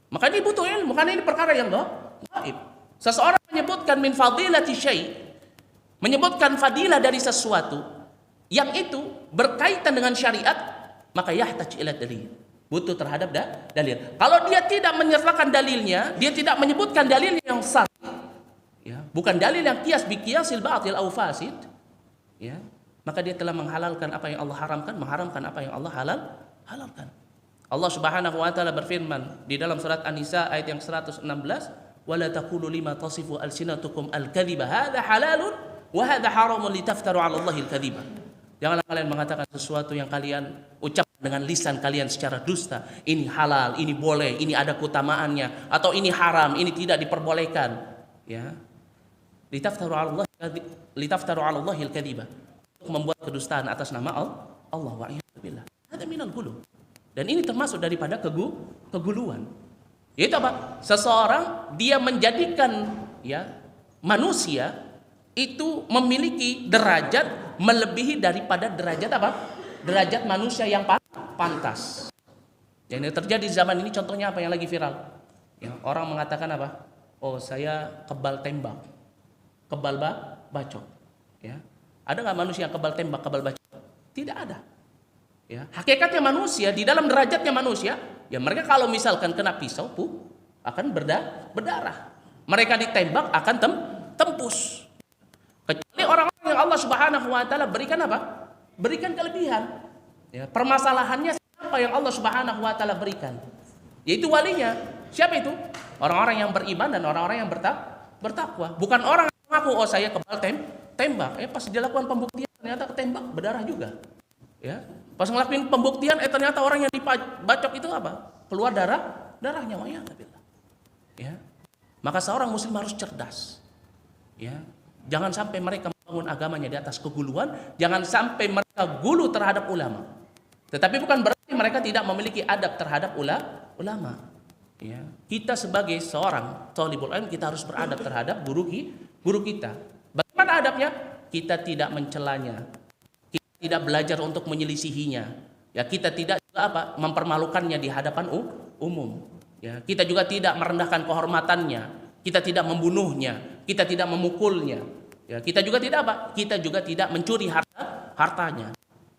maka ini butuh ilmu, karena ini perkara yang gaib. Seseorang menyebutkan min fadilati syai', menyebutkan fadilah dari sesuatu yang itu berkaitan dengan syariat, maka yahtaj ila dalil, butuh terhadap dalil. Kalau dia tidak menyertakan dalilnya, dia tidak menyebutkan dalil yang sah, ya, bukan dalil yang qiyas bi qiyasil batil au fasid, ya, maka dia telah menghalalkan apa yang Allah haramkan, mengharamkan apa yang Allah halalkan. Allah Subhanahu wa taala berfirman di dalam surat An-Nisa ayat yang 116, wala taqulu lima tasifu alsinatukum al-kadhiba hadza halalun wa hadza haramun litaftaru 'ala Allahi al-kadhiba. Janganlah kalian mengatakan sesuatu yang kalian ucapkan dengan lisan kalian secara dusta. Ini halal, ini boleh, ini ada keutamaannya, atau ini haram, ini tidak diperbolehkan. Ya. Litaftaru 'ala Allahi al-kadhiba. Untuk membuat kedustaan atas nama Allah wa iyyabillah. Hada minal ghulu. Dan ini termasuk daripada keguluan. Yaitu apa? Seseorang dia menjadikan, ya, manusia itu memiliki derajat melebihi daripada derajat apa? Derajat manusia yang pantas. Yang terjadi di zaman ini contohnya apa yang lagi viral? Ya, orang mengatakan apa? Oh, saya kebal tembak, kebal bacok. Ya. Ada nggak manusia yang kebal tembak, kebal bacok? Tidak ada. Ya, hakikatnya manusia di dalam derajatnya manusia, ya mereka kalau misalkan kena pisau akan berdarah. Mereka ditembak akan tembus. Kecuali orang-orang yang yang Allah Subhanahu wa taala berikan apa? Berikan kelebihan. Ya, permasalahannya siapa yang Allah Subhanahu wa taala berikan? Yaitu walinya. Siapa itu? Orang-orang yang beriman dan orang-orang yang bertakwa. Bukan orang yang mengaku oh saya kebal tembak. Pas dilakukan pembuktian ternyata ketembak, berdarah juga. Ya. Pas ngelakuin pembuktian ternyata orang yang dibacok itu apa? Keluar darahnya. Ya. Maka seorang muslim harus cerdas. Ya. Jangan sampai mereka membangun agamanya di atas keguluan, jangan sampai mereka gulu terhadap ulama. Tetapi bukan berarti mereka tidak memiliki adab terhadap ulama. Ya. Kita sebagai seorang thalibul ilm kita harus beradab terhadap guru kita. Bagaimana adabnya? Kita tidak mencelanya. Kita tidak belajar untuk menyelisihinya. Ya, kita tidak juga mempermalukannya di hadapan umum. Ya, kita juga tidak merendahkan kehormatannya. Kita tidak membunuhnya, kita tidak memukulnya. Ya, kita juga tidak mencuri hartanya.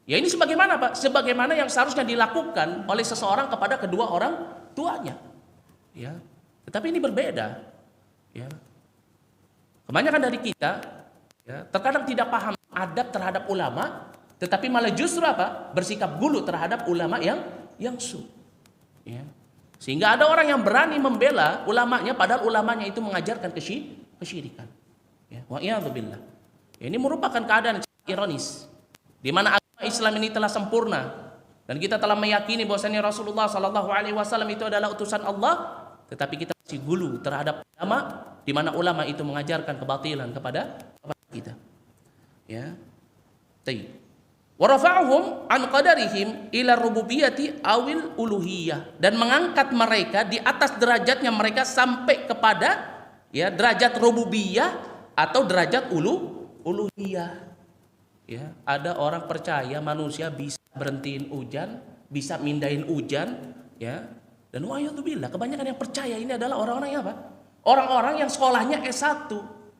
Ya ini sebagaimana Pak? Sebagaimana yang seharusnya dilakukan oleh seseorang kepada kedua orang tuanya. Ya. Tetapi ini berbeda. Ya. Kebanyakan dari kita ya, terkadang tidak paham adab terhadap ulama, tetapi malah justru bersikap gulu terhadap ulama yang su. Ya. Sehingga ada orang yang berani membela ulamanya padahal ulamanya itu mengajarkan kesyirikan. Ya, wa'iyadzubillah. Ya, ini merupakan keadaan ironis di mana agama Islam ini telah sempurna dan kita telah meyakini bahwasanya Rasulullah sallallahu alaihi wasallam itu adalah utusan Allah, tetapi kita masih gulu terhadap ulama di mana ulama itu mengajarkan kebatilan kepada kita. Ya. Tayyib. Wa rafa'uhum an qadarihim ila rububiyyati awil uluhiyah, dan mengangkat mereka di atas derajatnya mereka sampai kepada ya derajat rububiyah atau derajat uluhiyah. Ya, ada orang percaya manusia bisa berhentiin hujan, bisa mindahin hujan, ya. Dan wa'iyadzubillah, kebanyakan yang percaya ini adalah orang-orang yang apa? Orang-orang yang sekolahnya S1,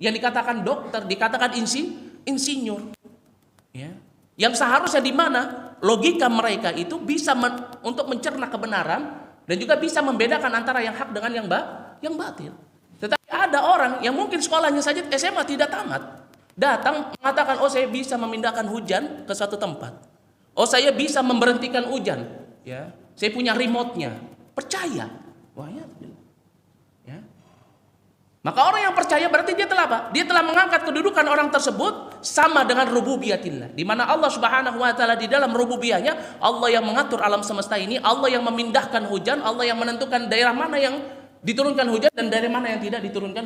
yang dikatakan dokter, dikatakan insinyur. Ya. Yang seharusnya di mana logika mereka itu bisa untuk mencerna kebenaran dan juga bisa membedakan antara yang hak dengan yang batil. Tetapi ada orang yang mungkin sekolahnya saja SMA tidak tamat, datang mengatakan oh saya bisa memindahkan hujan ke suatu tempat, oh saya bisa memberhentikan hujan, ya saya punya remote-nya, percaya. Wah ya. Maka orang yang percaya berarti dia telah apa? Dia telah mengangkat kedudukan orang tersebut sama dengan rububiyatillah. Di mana Allah Subhanahu wa taala di dalam rububiyahnya, Allah yang mengatur alam semesta ini, Allah yang memindahkan hujan, Allah yang menentukan daerah mana yang diturunkan hujan dan dari mana yang tidak diturunkan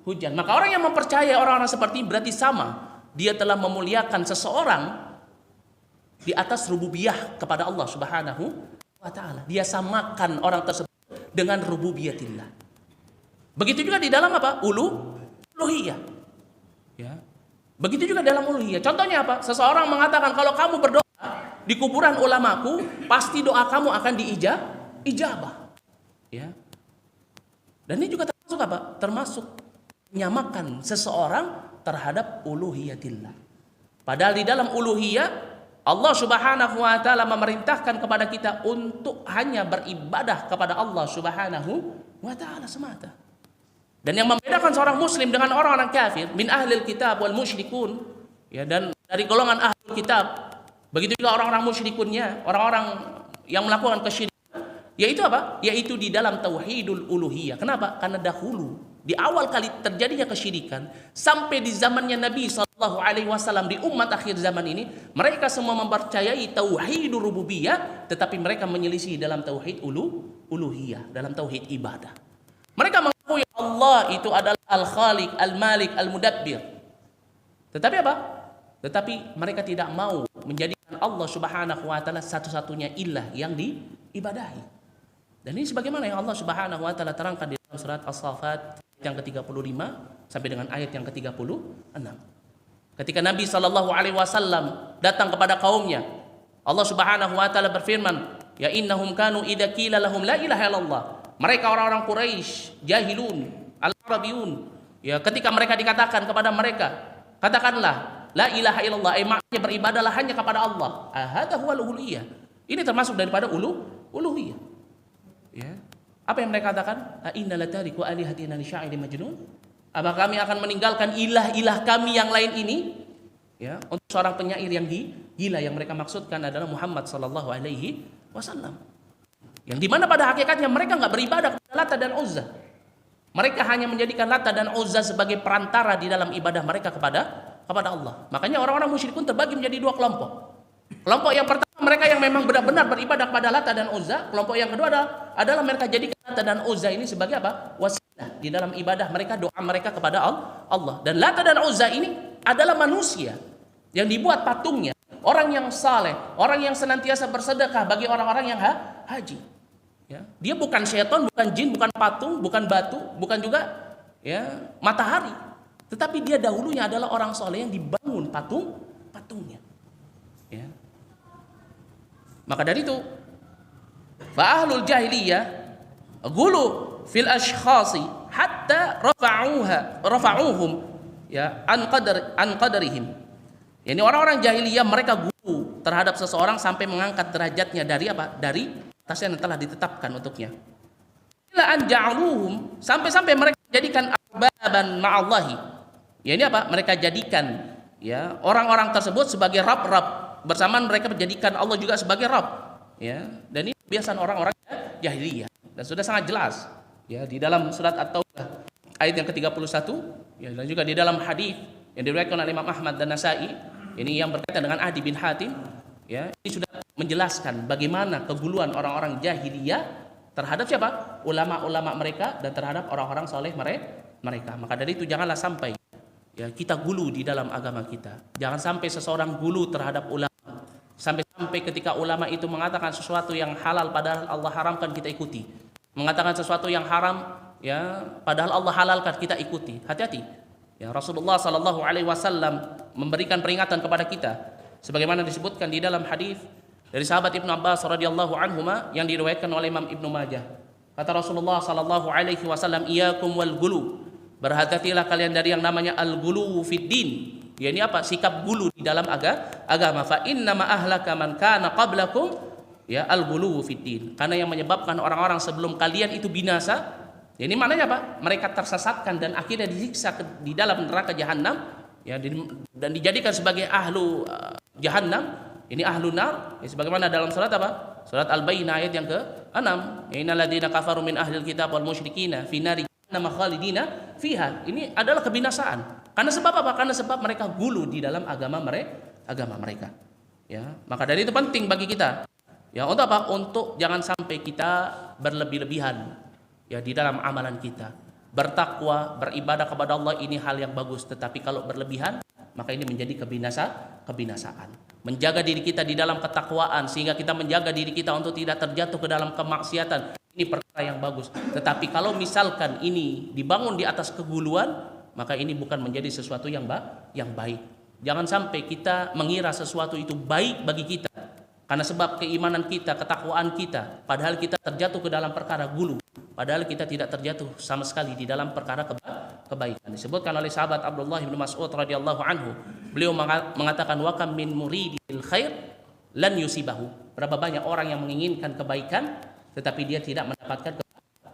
hujan. Maka orang yang mempercayai orang-orang seperti ini berarti sama. Dia telah memuliakan seseorang di atas rububiyah kepada Allah Subhanahu wa taala. Dia samakan orang tersebut dengan rububiyatillah. Begitu juga di dalam apa? Uluhiyah. Ya. Begitu juga dalam uluhiyah. Contohnya apa? Seseorang mengatakan kalau kamu berdoa di kuburan ulamaku, pasti doa kamu akan diijabah. Ya. Dan ini juga termasuk apa? Termasuk menyamakan seseorang terhadap uluhiyatillah. Padahal di dalam uluhiyah Allah Subhanahu wa taala memerintahkan kepada kita untuk hanya beribadah kepada Allah Subhanahu wa taala semata. Dan yang membedakan seorang muslim dengan orang-orang kafir min ahlil kitab wal musyrikun, ya, dan dari golongan ahlul kitab, begitu juga orang-orang musyrikunnya, orang-orang yang melakukan kesyirikan, yaitu apa? Yaitu di dalam tauhidul uluhiyah. Kenapa? Karena dahulu di awal kali terjadinya kesyirikan sampai di zamannya Nabi sallallahu alaihi wasallam di umat akhir zaman ini, mereka semua mempercayai tauhidul rububiyah, tetapi mereka menyelisih dalam tauhid uluhiyah, dalam tauhid ibadah. Mereka mengakui Allah itu adalah Al-Khaliq, Al-Malik, Al-Mudabbir. Tetapi apa? Tetapi mereka tidak mau menjadikan Allah Subhanahu wa taala satu-satunya ilah yang diibadahi. Dan ini sebagaimana yang Allah Subhanahu wa taala terangkan di dalam surat As-Saffat yang ke-35 sampai dengan ayat yang ke-36. Ketika Nabi sallallahu alaihi wasallam datang kepada kaumnya, Allah Subhanahu wa taala berfirman, "Ya innahum kanu idza qila lahum la ilaha illallah." Mereka orang-orang Quraisy, jahilun, al-arabiyun, ya, ketika mereka dikatakan kepada mereka, katakanlah la ilaha illallah, maknanya beribadahlah hanya kepada Allah. Hadza huwal uluhiyah. Ini termasuk daripada uluhiyah. Ya. Apa yang mereka katakan? A inna latariku alihatina li sya'irin majnun? Apa kami akan meninggalkan ilah-ilah kami yang lain ini Ya, untuk seorang penyair yang gila yang mereka maksudkan adalah Muhammad sallallahu alaihi wasallam. Yang dimana pada hakikatnya mereka nggak beribadah kepada Lata dan Uzza. Mereka hanya menjadikan Lata dan Uzza sebagai perantara di dalam ibadah mereka kepada Allah. Makanya orang-orang musyrikun terbagi menjadi dua kelompok. Kelompok yang pertama mereka yang memang benar-benar beribadah kepada Lata dan Uzza. Kelompok yang kedua adalah mereka jadikan Lata dan Uzza ini sebagai apa? Wasilah di dalam ibadah mereka, doa mereka kepada Allah. Dan Lata dan Uzza ini adalah manusia yang dibuat patungnya, orang yang saleh, orang yang senantiasa bersedekah bagi orang-orang yang haji. Ya, dia bukan syaitan, bukan jin, bukan patung, bukan batu, bukan juga ya matahari, tetapi dia dahulunya adalah orang saleh yang dibangun patungnya. Ya. Maka dari itu, fa ahlul jahiliyah gulu fil ashkhasi hatta rafa'uhum ya an qadarihim. Yani orang-orang jahiliyah mereka gulu terhadap seseorang sampai mengangkat derajatnya dari apa? Dari atasnya yang telah ditetapkan untuknya. Ila an ja'aluhum, sampai mereka jadikan arbaban ma'allahi. Ya ini apa? Mereka jadikan ya orang-orang tersebut sebagai rab-rab, bersamaan mereka menjadikan Allah juga sebagai rab. Ya, dan ini kebiasaan orang-orang jahiliyah dan sudah sangat jelas ya di dalam surat At-Taubah ayat yang ke-31 ya, dan juga di dalam hadis yang diriwayatkan oleh Imam Ahmad dan Nasa'i ini yang berkaitan dengan Adi bin Hatim ya, ini sudah menjelaskan bagaimana keguluan orang-orang jahiliyah terhadap siapa? Ulama-ulama mereka dan terhadap orang-orang soleh mereka. Maka dari itu janganlah sampai ya kita gulu di dalam agama kita. Jangan sampai seseorang gulu terhadap ulama. Sampai ketika ulama itu mengatakan sesuatu yang halal padahal Allah haramkan kita ikuti. Mengatakan sesuatu yang haram ya padahal Allah halalkan kita ikuti. Hati-hati. Ya, Rasulullah sallallahu alaihi wasallam memberikan peringatan kepada kita sebagaimana disebutkan di dalam hadis dari sahabat Ibnu Abbas radhiyallahu anhuma yang diriwayatkan oleh Imam Ibnu Majah. Kata Rasulullah sallallahu alaihi wasallam, "Iyyakum wal gulu." Berhati-hatilah kalian dari yang namanya al-gulu fid din. Ya ini apa? Sikap gulu di dalam agama. Fa inna ma ahlaka man kana qablakum ya al-gulu fid din. Karena yang menyebabkan orang-orang sebelum kalian itu binasa. Ya ini maknanya apa? Mereka tersesatkan dan akhirnya disiksa di dalam neraka jahanam ya dan dijadikan sebagai ahlu jahanam. Ini ahlu nar. Ya, sebagaimana dalam surat apa? Surat Al-Baqarah ayat yang ke-6. Innal ladzina kafaru min ahlil kitab wal musyrikina fi nari nama khalidina fiha. Ini adalah kebinasaan. Karena sebab apa? Karena sebab mereka gulu di dalam agama mereka. Ya, maka dari itu penting bagi kita. Ya, untuk apa? Untuk jangan sampai kita berlebih-lebihan ya di dalam amalan kita. Bertakwa, beribadah kepada Allah ini hal yang bagus, tetapi kalau berlebihan maka ini menjadi kebinasaan. Menjaga diri kita di dalam ketakwaan sehingga kita menjaga diri kita untuk tidak terjatuh ke dalam kemaksiatan. Ini perkara yang bagus. Tetapi kalau misalkan ini dibangun di atas keguluan, maka ini bukan menjadi sesuatu yang baik. Jangan sampai kita mengira sesuatu itu baik bagi kita karena sebab keimanan kita, ketakwaan kita, padahal kita terjatuh ke dalam perkara gulu, padahal kita tidak terjatuh sama sekali di dalam perkara kebaikan. Disebutkan oleh sahabat Abdullah bin Mas'ud radhiyallahu anhu, beliau mengatakan wa kam min muridil khair lan yusibahu. Berapa banyak orang yang menginginkan kebaikan tetapi dia tidak mendapatkan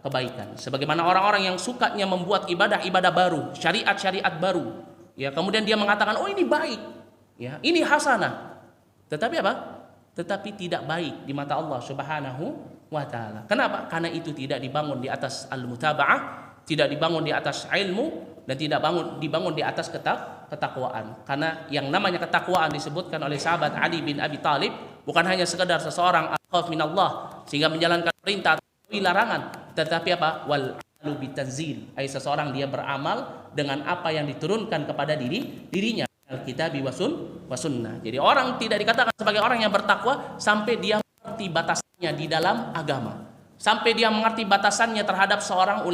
kebaikan. Sebagaimana orang-orang yang sukanya membuat ibadah-ibadah baru, syariat-syariat baru. Ya, kemudian dia mengatakan, "Oh, ini baik." Ya, ini hasanah. Tetapi apa? Tetapi tidak baik di mata Allah Subhanahu wa taala. Kenapa? Karena itu tidak dibangun di atas al-mutaba'ah, tidak dibangun di atas ilmu dan tidak dibangun di atas ketakwaan. Karena yang namanya ketakwaan disebutkan oleh sahabat Ali bin Abi Thalib bukan hanya sekedar seseorang al-khauf minallah sehingga menjalankan perintah atau larangan, tetapi apa? Wal alu bitanzil, ay seseorang dia beramal dengan apa yang diturunkan kepada dirinya, Alkitab wa sunnah. Jadi orang tidak dikatakan sebagai orang yang bertakwa sampai dia mengerti batasannya di dalam agama, sampai dia mengerti batasannya terhadap seorang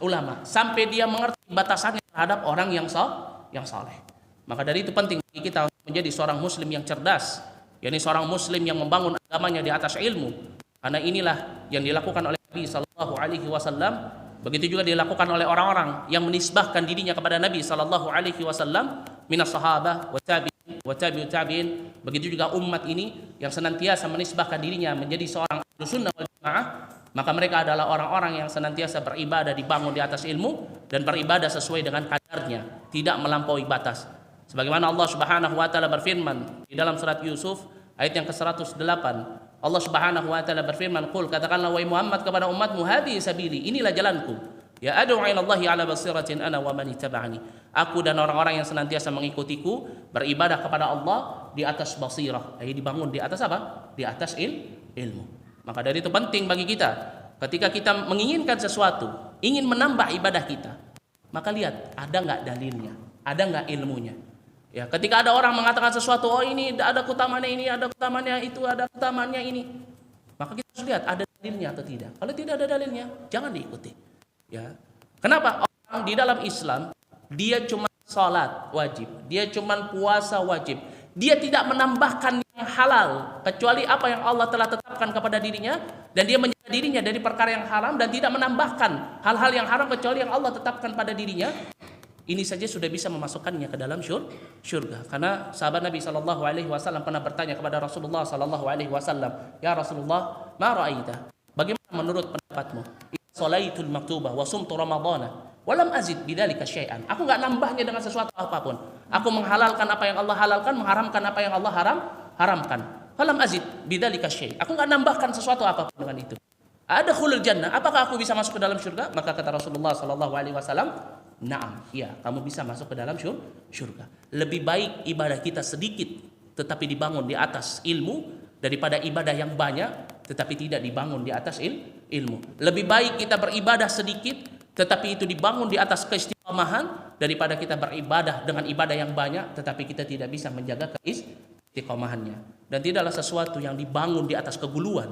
ulama, sampai dia mengerti batasannya terhadap orang yang saleh. Maka dari itu penting bagi kita menjadi seorang muslim yang cerdas, yakni seorang muslim yang membangun agamanya di atas ilmu. Karena inilah yang dilakukan oleh Nabi sallallahu alaihi wasallam, begitu juga dilakukan oleh orang-orang yang menisbahkan dirinya kepada Nabi sallallahu alaihi wasallam minas sahabah wa tabi'ut tabi'in. Begitu juga umat ini yang senantiasa menisbahkan dirinya menjadi seorang Ahlussunnah wal Jamaah, maka mereka adalah orang-orang yang senantiasa beribadah dibangun di atas ilmu dan beribadah sesuai dengan kadarnya, tidak melampaui batas. Sebagaimana Allah Subhanahu wa taala berfirman di dalam surat Yusuf ayat yang ke-108. Allah Subhanahu wa taala berfirman, "Qul," katakanlah wahai Muhammad kepada umatmu, "Hadhihi sabili," inilah jalanku. Ya ad'u ila Allahi ala basiratin ana wa man ittaba'ani. Aku dan orang-orang yang senantiasa mengikutiku beribadah kepada Allah di atas basirah. Dibangun di atas apa? Di atas ilmu. Maka dari itu penting bagi kita ketika kita menginginkan sesuatu, ingin menambah ibadah kita, maka lihat ada nggak dalilnya, ada nggak ilmunya. Ya, ketika ada orang mengatakan sesuatu, oh ini ada keutamaannya ini, ada keutamaannya itu, ada keutamaannya ini, maka kita harus lihat ada dalilnya atau tidak. Kalau tidak ada dalilnya, jangan diikuti. Ya, kenapa orang di dalam Islam dia cuma sholat wajib, dia cuma puasa wajib, dia tidak menambahkan yang halal kecuali apa yang Allah telah tetapkan kepada dirinya, dan dia menjaga dirinya dari perkara yang haram dan tidak menambahkan hal-hal yang haram kecuali yang Allah tetapkan pada dirinya. Ini saja sudah bisa memasukkannya ke dalam syurga. Karena sahabat Nabi Shallallahu Alaihi Wasallam pernah bertanya kepada Rasulullah Shallallahu Alaihi Wasallam, "Ya Rasulullah, ma ra'aita? Bagaimana menurut pendapatmu? Sholaitul maktubah wa sumtu ramadhana wa lam azid bidzalika syai'an." Aku enggak nambahnya dengan sesuatu apapun. Aku menghalalkan apa yang Allah halalkan, mengharamkan apa yang Allah haramkan. Wa lam azid bidzalika syai'. Aku enggak nambahkan sesuatu apapun dengan itu. Ada khulul jannah. Apakah aku bisa masuk ke dalam syurga? Maka kata Rasulullah sallallahu alaihi wasallam, "Na'am." Iya, kamu bisa masuk ke dalam syurga. Lebih baik ibadah kita sedikit tetapi dibangun di atas ilmu daripada ibadah yang banyak tetapi tidak dibangun di atas ilmu. Lebih baik kita beribadah sedikit tetapi itu dibangun di atas keistiqomahan daripada kita beribadah dengan ibadah yang banyak tetapi kita tidak bisa menjaga keistiqomahannya. Dan tidaklah sesuatu yang dibangun di atas keguluhan,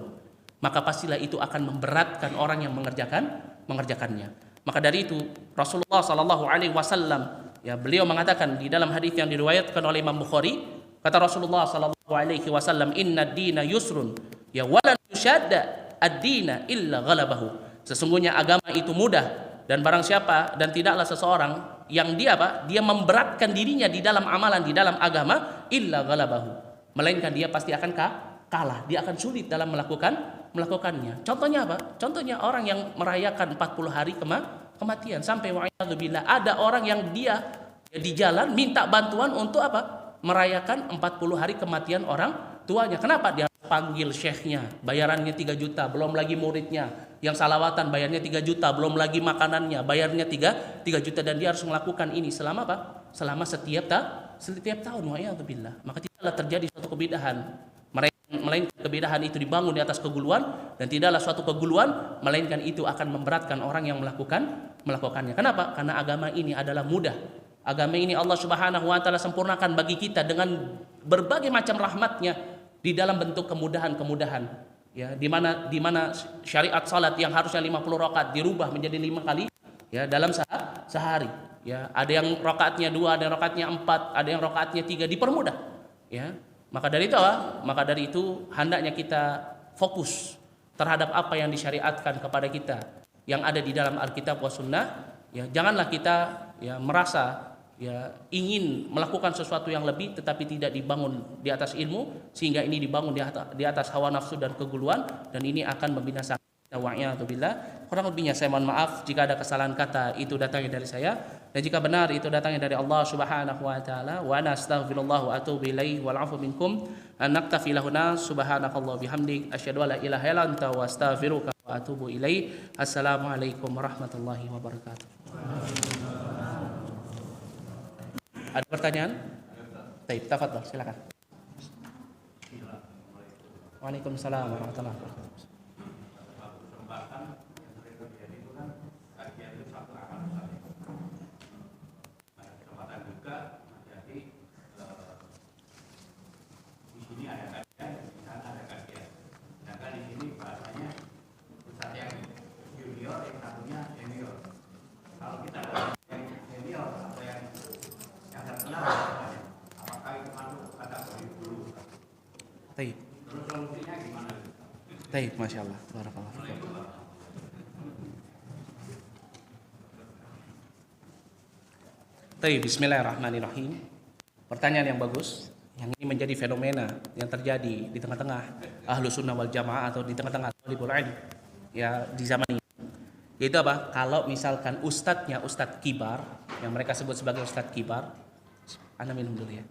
maka pastilah itu akan memberatkan orang yang mengerjakannya. Maka dari itu Rasulullah sallallahu alaihi wasallam, ya, beliau mengatakan di dalam hadis yang diriwayatkan oleh Imam Bukhari, kata Rasulullah sallallahu alaihi wasallam, "Inna ad-dina yusrun, ya walan yushadda ad-dina illa ghalabahu." Sesungguhnya agama itu mudah dan barang siapa dan tidaklah seseorang yang dia memberatkan dirinya di dalam amalan di dalam agama illa ghalabahu, melainkan dia pasti akan kalah, dia akan sulit dalam melakukannya. Contohnya apa? Contohnya orang yang merayakan 40 hari kematian sampai wa'iyadzubillah ada orang yang dia di jalan minta bantuan untuk apa? Merayakan 40 hari kematian orang tuanya. Kenapa? Dia panggil syekhnya, bayarannya 3 juta, belum lagi muridnya yang salawatan bayarnya 3 juta, belum lagi makanannya bayarnya 3 juta, dan dia harus melakukan ini selama apa? Selama setiap tahun. Wa'iyadzubillah. Maka tidaklah terjadi suatu kebidahan, melainkan kebidahan itu dibangun di atas keguluhan, dan tidaklah suatu keguluhan melainkan itu akan memberatkan orang yang melakukannya. Kenapa? Karena agama ini adalah mudah. Agama ini Allah Subhanahu wa taala sempurnakan bagi kita dengan berbagai macam rahmatnya di dalam bentuk kemudahan-kemudahan. Ya, di mana syariat salat yang harusnya 50 rakaat dirubah menjadi 5 kali ya dalam sehari. Ya, ada yang rakaatnya 2, ada yang rakaatnya 4, ada yang rakaatnya 3, dipermudah. Ya. Maka dari itu hendaknya kita fokus terhadap apa yang disyariatkan kepada kita yang ada di dalam Alkitab wa Sunnah. Ya, janganlah kita merasa ingin melakukan sesuatu yang lebih tetapi tidak dibangun di atas ilmu, sehingga ini dibangun di atas hawa nafsu dan keguluhan, dan ini akan membinasakan. Wa'iyadzubillah. Kurang lebihnya saya mohon maaf jika ada kesalahan kata itu datangnya dari saya, dan jika benar itu datangnya dari Allah Subhanahu wa taala. Wa ana astaghfirullah wa atubu ilaihi wal 'afu minkum. An naktafi lahuna subhanakallah bihamdik asyhadu an la ilaha illa anta wa astaghfiruka wa atubu ilaik. Assalamualaikum warahmatullahi wabarakatuh. Ada pertanyaan? Baik, tafadhol, silakan. Waalaikumsalam warahmatullahi wabarakatuh. Baik, Masya Allah. Barakallahu fikum. Baik, bismillahirrahmanirrahim. Pertanyaan yang bagus. Yang ini menjadi fenomena yang terjadi di tengah-tengah ahlu sunnah wal jamaah atau di tengah-tengah talibul ilm ya di zaman ini. Yaitu apa? Kalau misalkan ustadznya ustadz kibar, yang mereka sebut sebagai ustadz kibar, Ana minum dulu ya.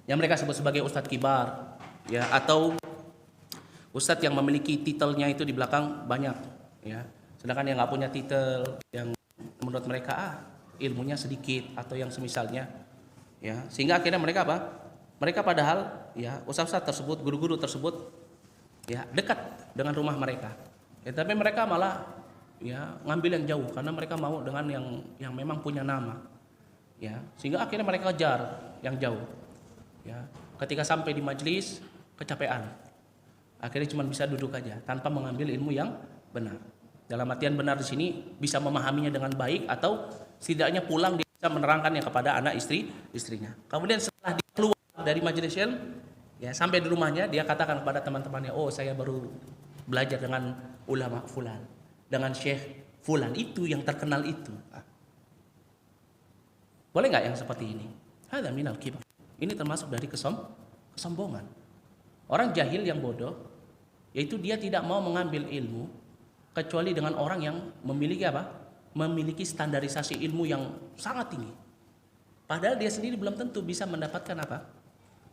Yang mereka sebut sebagai ustadz kibar, ya, atau ustadz yang memiliki titelnya itu di belakang banyak, ya. Sedangkan yang nggak punya titel, yang menurut mereka ilmunya sedikit atau yang semisalnya, ya. Sehingga akhirnya mereka apa? Mereka padahal, ya, ustadz tersebut, guru-guru tersebut, ya, dekat dengan rumah mereka. Ya, tapi mereka malah, ya, ngambil yang jauh karena mereka mau dengan yang memang punya nama, ya. Sehingga akhirnya mereka kejar yang jauh. Ya, ketika sampai di majelis kecapean, akhirnya cuma bisa duduk aja tanpa mengambil ilmu yang benar. Dalam artian benar di sini bisa memahaminya dengan baik atau setidaknya pulang dia bisa menerangkannya kepada anak istrinya. Kemudian setelah dia keluar dari majelis ilmu, ya, sampai di rumahnya dia katakan kepada teman-temannya, oh saya baru belajar dengan ulama fulan, dengan syekh fulan itu yang terkenal itu. Boleh nggak yang seperti ini? Hadza minal kibar. Ini termasuk dari kesombongan. Orang jahil yang bodoh, yaitu dia tidak mau mengambil ilmu kecuali dengan orang yang memiliki apa? Memiliki standarisasi ilmu yang sangat tinggi. Padahal dia sendiri belum tentu bisa mendapatkan apa?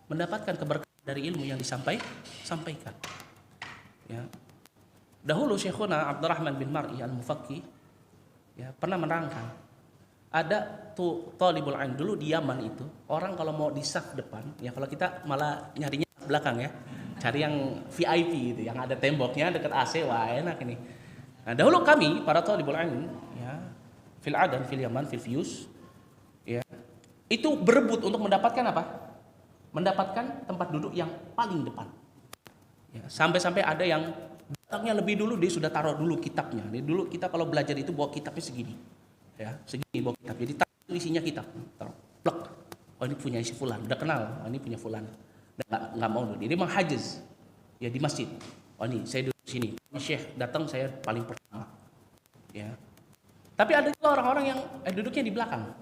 Mendapatkan keberkahan dari ilmu yang disampaikan. Ya. Dahulu Syekhuna Abdurrahman bin Mar'i al-Mufaqih, ya, pernah menerangkan. Ada tuh talibul ilm dulu di Yaman itu, orang kalau mau di saf depan, ya kalau kita malah nyarinya belakang ya, cari yang VIP itu, yang ada temboknya dekat AC, wah enak ini. Nah, dahulu kami para talibul ilm, ya, fil Adan, fil Yaman, fil Fius, ya, itu berebut untuk mendapatkan apa? Mendapatkan tempat duduk yang paling depan. Ya, sampai-sampai ada yang datangnya lebih dulu, dia sudah taruh dulu kitabnya. Dia dulu kita kalau belajar itu bawa kitabnya segini. Ya, segini bawa kitab. Jadi itu isinya kitab. Taruh, plek. Oh ini punya isi fulan, udah kenal. Oh ini punya fulan. Nggak mau dulu. Dia menghajiz. Ya di masjid. Oh ini saya duduk sini. Ini syekh datang saya paling pertama. Ya. Tapi ada juga orang-orang yang duduknya di belakang.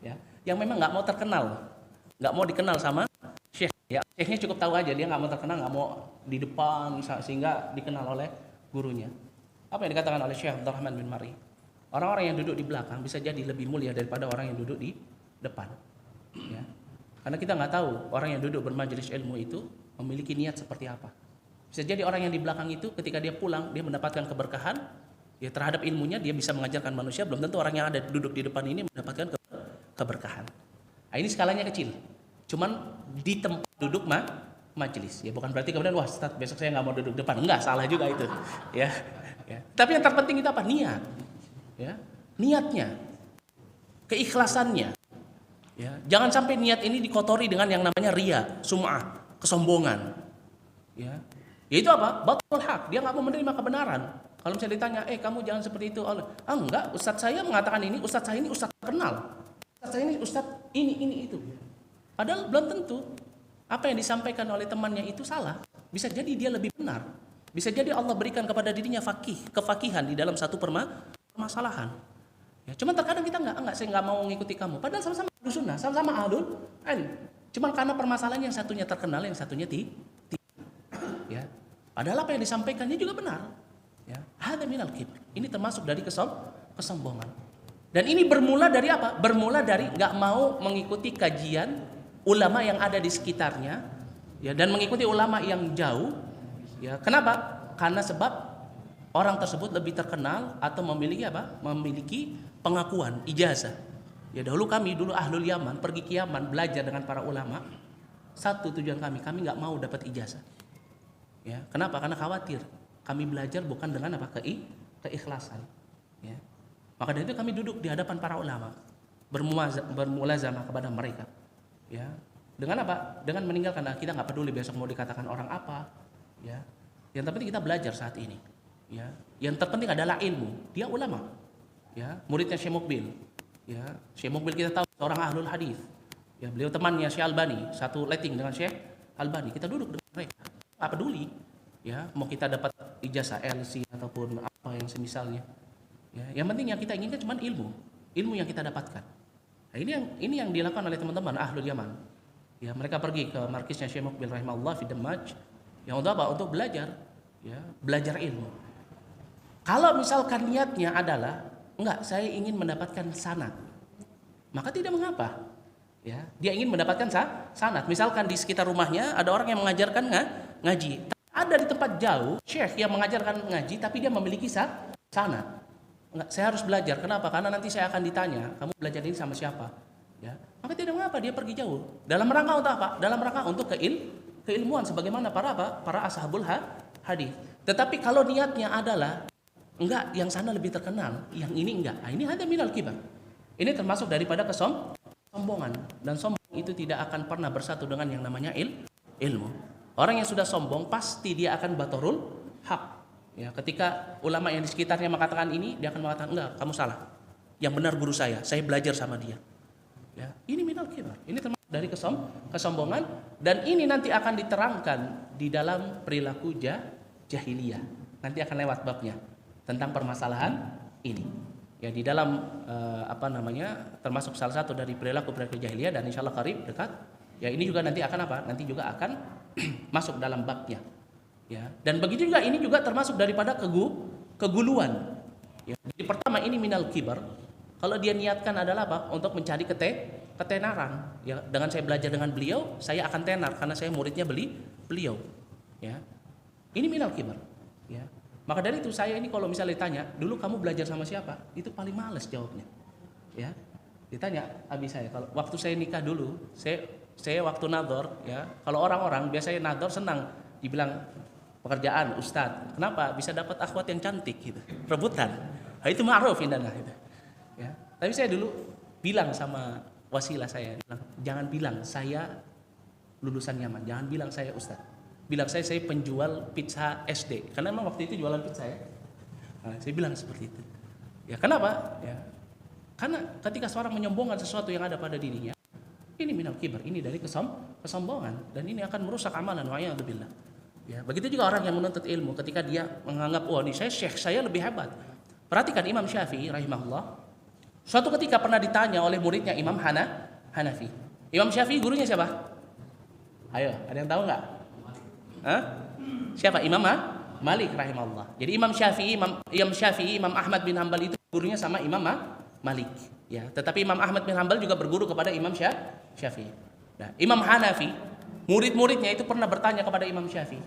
Ya, yang memang nggak mau terkenal, nggak mau dikenal sama syekh. Ya, syekhnya cukup tahu aja, dia nggak mau terkenal, nggak mau di depan sehingga dikenal oleh gurunya. Apa yang dikatakan oleh Syekh Abdurrahman bin Mar'i? Orang-orang yang duduk di belakang bisa jadi lebih mulia daripada orang yang duduk di depan. Ya. Karena kita nggak tahu orang yang duduk bermajelis ilmu itu memiliki niat seperti apa. Bisa jadi orang yang di belakang itu ketika dia pulang dia mendapatkan keberkahan, ya terhadap ilmunya dia bisa mengajarkan manusia. Belum tentu orang yang ada duduk di depan ini mendapatkan keberkahan. Nah, ini skalanya kecil. Cuman di tempat duduk majelis. Ya bukan berarti kemudian wah Ustaz, besok saya nggak mau duduk depan. Enggak, salah juga itu. Ya. Tapi yang terpenting itu apa? Niat. Ya, niatnya, keikhlasannya. Ya, jangan sampai niat ini dikotori dengan yang namanya ria, sum'ah, kesombongan. Ya, itu apa? Batul hak. Dia nggak mau menerima kebenaran. Kalau misalnya ditanya, kamu jangan seperti itu. Enggak, Ustadz saya mengatakan ini, Ustadz saya ini Ustadz terkenal. Ustadz saya ini Ustadz ini itu. Padahal belum tentu apa yang disampaikan oleh temannya itu salah. Bisa jadi dia lebih benar. Bisa jadi Allah berikan kepada dirinya kefakihan di dalam satu permasalahan. Ya, cuman terkadang kita enggak, saya enggak mau mengikuti kamu. Padahal sama-sama ahlus sunnah, sama-sama ahlul ilm. Cuman karena permasalahan yang satunya terkenal, yang satunya tidak. Ya. Padahal apa yang disampaikannya juga benar. Ya. Hadza minal kibr. Ini termasuk dari kesombongan. Dan ini bermula dari apa? Bermula dari enggak mau mengikuti kajian ulama yang ada di sekitarnya, ya, dan mengikuti ulama yang jauh. Ya, kenapa? Karena sebab orang tersebut lebih terkenal atau memiliki apa? Memiliki pengakuan, ijazah. Ya dahulu kami ahlul Yaman pergi ke Yaman belajar dengan para ulama. Satu tujuan kami nggak mau dapat ijazah. Ya, kenapa? Karena khawatir kami belajar bukan dengan apa? Keikhlasan. Ya. Maka dari itu kami duduk di hadapan para ulama, bermulazamah kepada mereka. Ya. Dengan apa? Dengan meninggalkan kita nggak peduli besok mau dikatakan orang apa. Ya. Yang terpenting kita belajar saat ini. Ya, yang terpenting adalah ilmu. Dia ulama. Ya, muridnya Syekh Mukbil. Ya, Syekh Mukbil kita tahu seorang ahlul hadis. Ya, beliau temannya Syekh Albani, satu letting dengan Syekh Albani. Kita duduk dengan mereka. Apa peduli? Ya, mau kita dapat ijazah LC ataupun apa yang semisalnya. Ya, yang penting yang kita inginkan cuma ilmu yang kita dapatkan. Nah, ini yang dilakukan oleh teman-teman ahlul Yaman. Ya, mereka pergi ke markisnya Syekh Mukbil rahimahullah fi Damaj. Yang untuk apa? Untuk belajar. Ya, belajar ilmu. Kalau misalkan niatnya adalah enggak, saya ingin mendapatkan sanad. maka tidak mengapa. Ya, dia ingin mendapatkan sanad. Misalkan di sekitar rumahnya ada orang yang mengajarkan ngaji. Ada di tempat jauh syekh yang mengajarkan ngaji tapi dia memiliki sanad. Enggak, saya harus belajar. Kenapa? Karena nanti saya akan ditanya, kamu belajar ini sama siapa? Ya, maka tidak mengapa dia pergi jauh. Dalam rangka untuk apa? Dalam rangka untuk keilmuan sebagaimana para ashabul hadis. Tetapi kalau niatnya adalah enggak, yang sana lebih terkenal, yang ini enggak. Nah, ini ada minal kibar. Ini termasuk daripada kesombongan, dan sombong itu tidak akan pernah bersatu dengan yang namanya ilmu. Orang yang sudah sombong pasti dia akan batorul hak. Ya, ketika ulama yang di sekitarnya mengatakan ini, dia akan mengatakan enggak, kamu salah. Yang benar guru saya belajar sama dia. Ya, ini minal kibar. Ini termasuk dari kesombongan, dan ini nanti akan diterangkan di dalam perilaku jahiliyah. Nanti akan lewat babnya tentang permasalahan ini. Ya, di dalam termasuk salah satu dari perilaku jahiliyah, dan insyaallah qarib dekat. Ya, ini juga nanti akan Nanti juga akan masuk dalam babnya. Ya, dan begitu juga ini juga termasuk daripada keguluan. Ya, jadi pertama ini minal kibar. Kalau dia niatkan adalah apa? Untuk mencari ketenaran. Ya, dengan saya belajar dengan beliau, saya akan tenar karena saya muridnya beliau. Ya. Ini minal kibar. Ya. Maka dari itu saya ini kalau misalnya ditanya, dulu kamu belajar sama siapa? Itu paling males jawabnya. Ya. Ditanya abi saya, kalau waktu saya nikah dulu, saya waktu nador, ya. Kalau orang-orang biasanya nador senang dibilang pekerjaan ustadz. Kenapa? Bisa dapat akhwat yang cantik gitu. Rebutan. Nah, itu ma'ruf indana gitu. Ya. Tapi saya dulu bilang sama wasilah saya, jangan bilang saya lulusan Yaman, jangan bilang saya ustadz. Bilang saya penjual pizza SD. Karena memang waktu itu jualan pizza ya. Nah, saya bilang seperti itu. Ya, kenapa? Ya. Karena ketika seorang menyombongkan sesuatu yang ada pada dirinya, ini minal kibar, ini dari kesombongan, dan ini akan merusak amalan, wa'iyadzubillah. Ya, begitu juga orang yang menuntut ilmu ketika dia menganggap, oh ini syekh saya lebih hebat. Perhatikan Imam Syafi'i rahimahullah. Suatu ketika pernah ditanya oleh muridnya Imam Hanafi. Imam Syafi'i gurunya siapa? Ayo, ada yang tahu nggak? Hah? Siapa? Imam Malik rahimahullah. Jadi Imam Syafi'i, Imam Ahmad bin Hanbal itu gurunya sama Imam Malik. Ya, tetapi Imam Ahmad bin Hanbal juga berguru kepada Imam Syafi'i. Nah, Imam Hanafi, murid-muridnya itu pernah bertanya kepada Imam Syafi'i.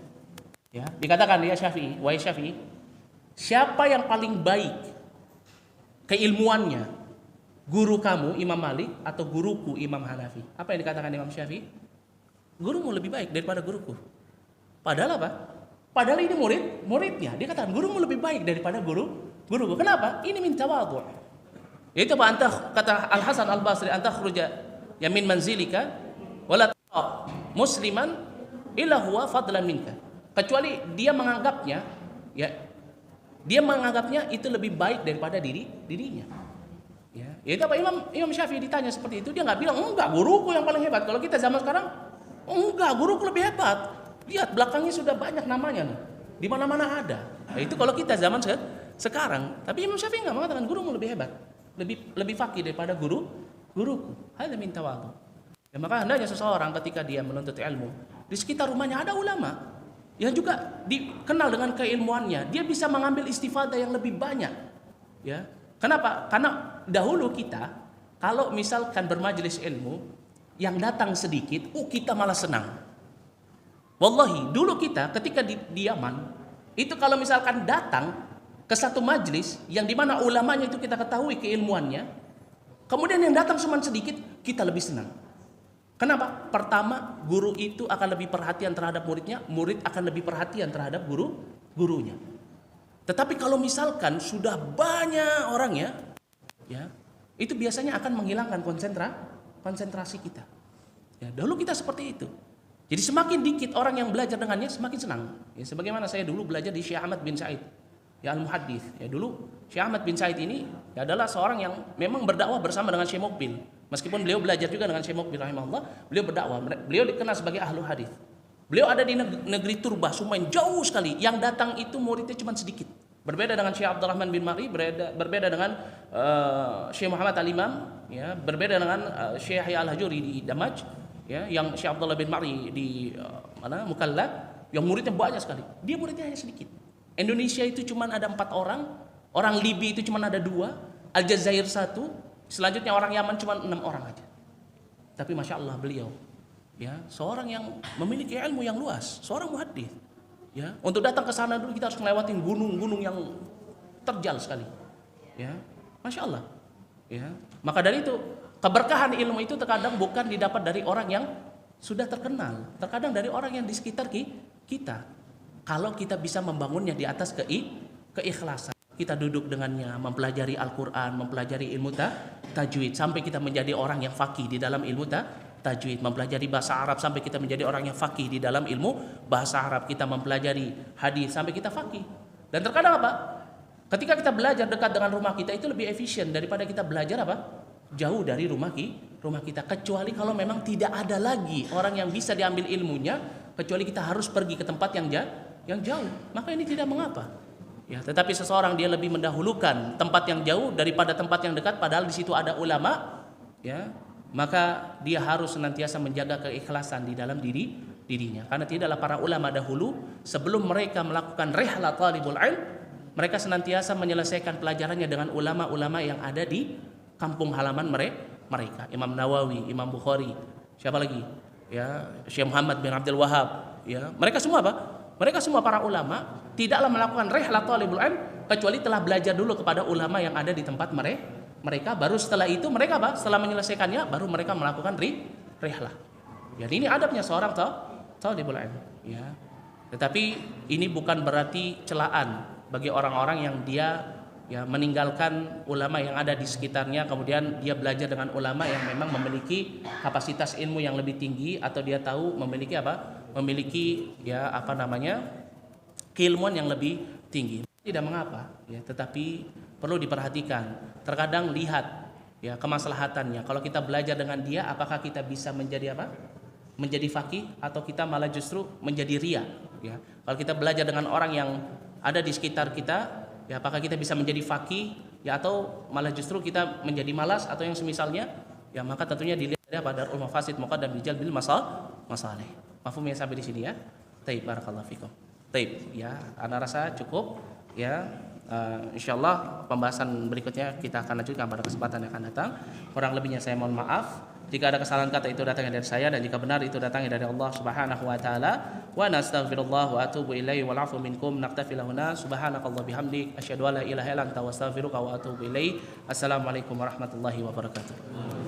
Ya, dikatakan dia Syafi'i, wahai Syafi'i, siapa yang paling baik keilmuannya? Guru kamu Imam Malik atau guruku Imam Hanafi? Apa yang dikatakan Imam Syafi'i? Gurumu lebih baik daripada guruku. Padahal apa? Padahal ini muridnya. Dia katakan gurumu lebih baik daripada guruku. Kenapa? Ini min tawadhu'. Yaitu apa? Kata Al Hasan Al Basri, anta khruja yamin manzilika wala musliman illa huwa fadlan minka. Kecuali dia menganggapnya itu lebih baik daripada dirinya. Ya, itu apa? Imam Syafi'i ditanya seperti itu, dia nggak bilang enggak guruku yang paling hebat. Kalau kita zaman sekarang, enggak guruku lebih hebat. Lihat belakangnya sudah banyak namanya nih, di mana-mana ada. Nah, itu kalau kita zaman sekarang. Tapi Imam Syafi'i nggak mengatakan gurumu lebih hebat, lebih fakih daripada guruku. Hal min tawadhu. Ya, maka hendaknya seseorang ketika dia menuntut ilmu, di sekitar rumahnya ada ulama yang juga dikenal dengan keilmuannya, dia bisa mengambil istifadah yang lebih banyak. Ya, kenapa? Karena dahulu kita kalau misalkan bermajelis ilmu yang datang sedikit, kita malah senang. Wallahi, dulu kita ketika di Yaman itu kalau misalkan datang ke satu majelis yang dimana ulamanya itu kita ketahui keilmuannya, kemudian yang datang cuma sedikit, kita lebih senang. Kenapa? Pertama, guru itu akan lebih perhatian terhadap muridnya, murid akan lebih perhatian terhadap gurunya. Tetapi kalau misalkan sudah banyak orangnya, ya, itu biasanya akan menghilangkan konsentrasi kita. Ya, dahulu kita seperti itu. Jadi semakin dikit orang yang belajar dengannya, semakin senang. Ya, sebagaimana saya dulu belajar di Syekh Ahmad bin Said, ya al-Muhaddits. Ya, dulu Syekh Ahmad bin Said ini ya, adalah seorang yang memang berdakwah bersama dengan Syekh Muqbil. Meskipun beliau belajar juga dengan Syekh Muqbil rahimahullah, beliau berdakwah. Beliau dikenal sebagai ahlu hadis. Beliau ada di negeri Turbah, Sumain, jauh sekali. Yang datang itu muridnya cuma sedikit. Berbeda dengan Syekh Abdurrahman bin Mari, berbeda dengan Syekh Muhammad Al-Imam, ya, berbeda dengan Syekh Yahya Al-Hajuri di Damaj, ya, yang Syekh Abdullah bin Mari di Mukalla, yang muridnya banyak sekali. Dia muridnya hanya sedikit. Indonesia itu cuma ada 4 orang, orang Libya itu cuma ada 2, Aljazair 1, Selanjutnya orang Yaman cuma 6 orang aja. Tapi masya Allah beliau, ya, seorang yang memiliki ilmu yang luas, seorang muhaddits. Ya, untuk datang ke sana dulu kita harus melewatin gunung-gunung yang terjal sekali. Ya, masya Allah. Ya, maka dari itu keberkahan ilmu itu terkadang bukan didapat dari orang yang sudah terkenal, terkadang dari orang yang di sekitar kita. Kalau kita bisa membangunnya di atas keikhlasan, kita duduk dengannya, mempelajari Al-Quran, mempelajari ilmu tajwid, sampai kita menjadi orang yang faqih di dalam ilmu tajwid, mempelajari bahasa Arab sampai kita menjadi orang yang faqih di dalam ilmu bahasa Arab, kita mempelajari hadis sampai kita faqih. Dan terkadang apa? Ketika kita belajar dekat dengan rumah kita itu lebih efisien daripada kita belajar apa? Jauh dari rumah kita, kecuali kalau memang tidak ada lagi orang yang bisa diambil ilmunya, kecuali kita harus pergi ke tempat yang jauh, maka ini tidak mengapa. Ya, tetapi seseorang dia lebih mendahulukan tempat yang jauh daripada tempat yang dekat, padahal di situ ada ulama, ya, maka dia harus senantiasa menjaga keikhlasan di dalam dirinya. Karena tidaklah para ulama dahulu sebelum mereka melakukan rihlah talibul ilm, mereka senantiasa menyelesaikan pelajarannya dengan ulama-ulama yang ada di kampung halaman mereka. Imam Nawawi, Imam Bukhari, siapa lagi? Ya, Syekh Muhammad bin Abdul Wahab, ya. Mereka semua apa? Mereka semua para ulama tidaklah melakukan rihlah talibul ilm kecuali telah belajar dulu kepada ulama yang ada di tempat mereka. Baru setelah itu mereka apa? Setelah menyelesaikannya baru mereka melakukan rihlah. Jadi ini adabnya seorang talibul ilm, ya. Tetapi ini bukan berarti celaan bagi orang-orang yang dia, ya, meninggalkan ulama yang ada di sekitarnya, kemudian dia belajar dengan ulama yang memang memiliki kapasitas ilmu yang lebih tinggi, atau dia tahu memiliki apa? Memiliki, ya, apa namanya? Keilmuan yang lebih tinggi. Tidak mengapa, ya, tetapi perlu diperhatikan. Terkadang lihat, ya, kemaslahatannya. Kalau kita belajar dengan dia, apakah kita bisa menjadi apa? Menjadi faqih, atau kita malah justru menjadi ria, ya. Kalau kita belajar dengan orang yang ada di sekitar kita, ya, apakah kita bisa menjadi faqih, ya, atau malah justru kita menjadi malas atau yang semisalnya, ya, maka tentunya dilihat dari apa? Darul mafasid muqaddam bijal bil masalih. Mafhum ya sampai di sini, ya. Taib, barakallahu fikum. Taib, ya, ana rasa cukup, ya. Insyaallah pembahasan berikutnya kita akan lanjutkan pada kesempatan yang akan datang. Kurang lebihnya saya mohon maaf. Jika ada kesalahan kata itu datangnya dari saya, dan jika benar itu datangnya dari Allah Subhanahu wa taala. Wa nastaghfirullah wa atubu ilaihi wal afu minkum. Naktafi lahuna subhanakallah bihamdik asyhadu an la ilaha illa anta wa astaghfiruka wa atubu ilaihi. Assalamualaikum warahmatullahi wabarakatuh.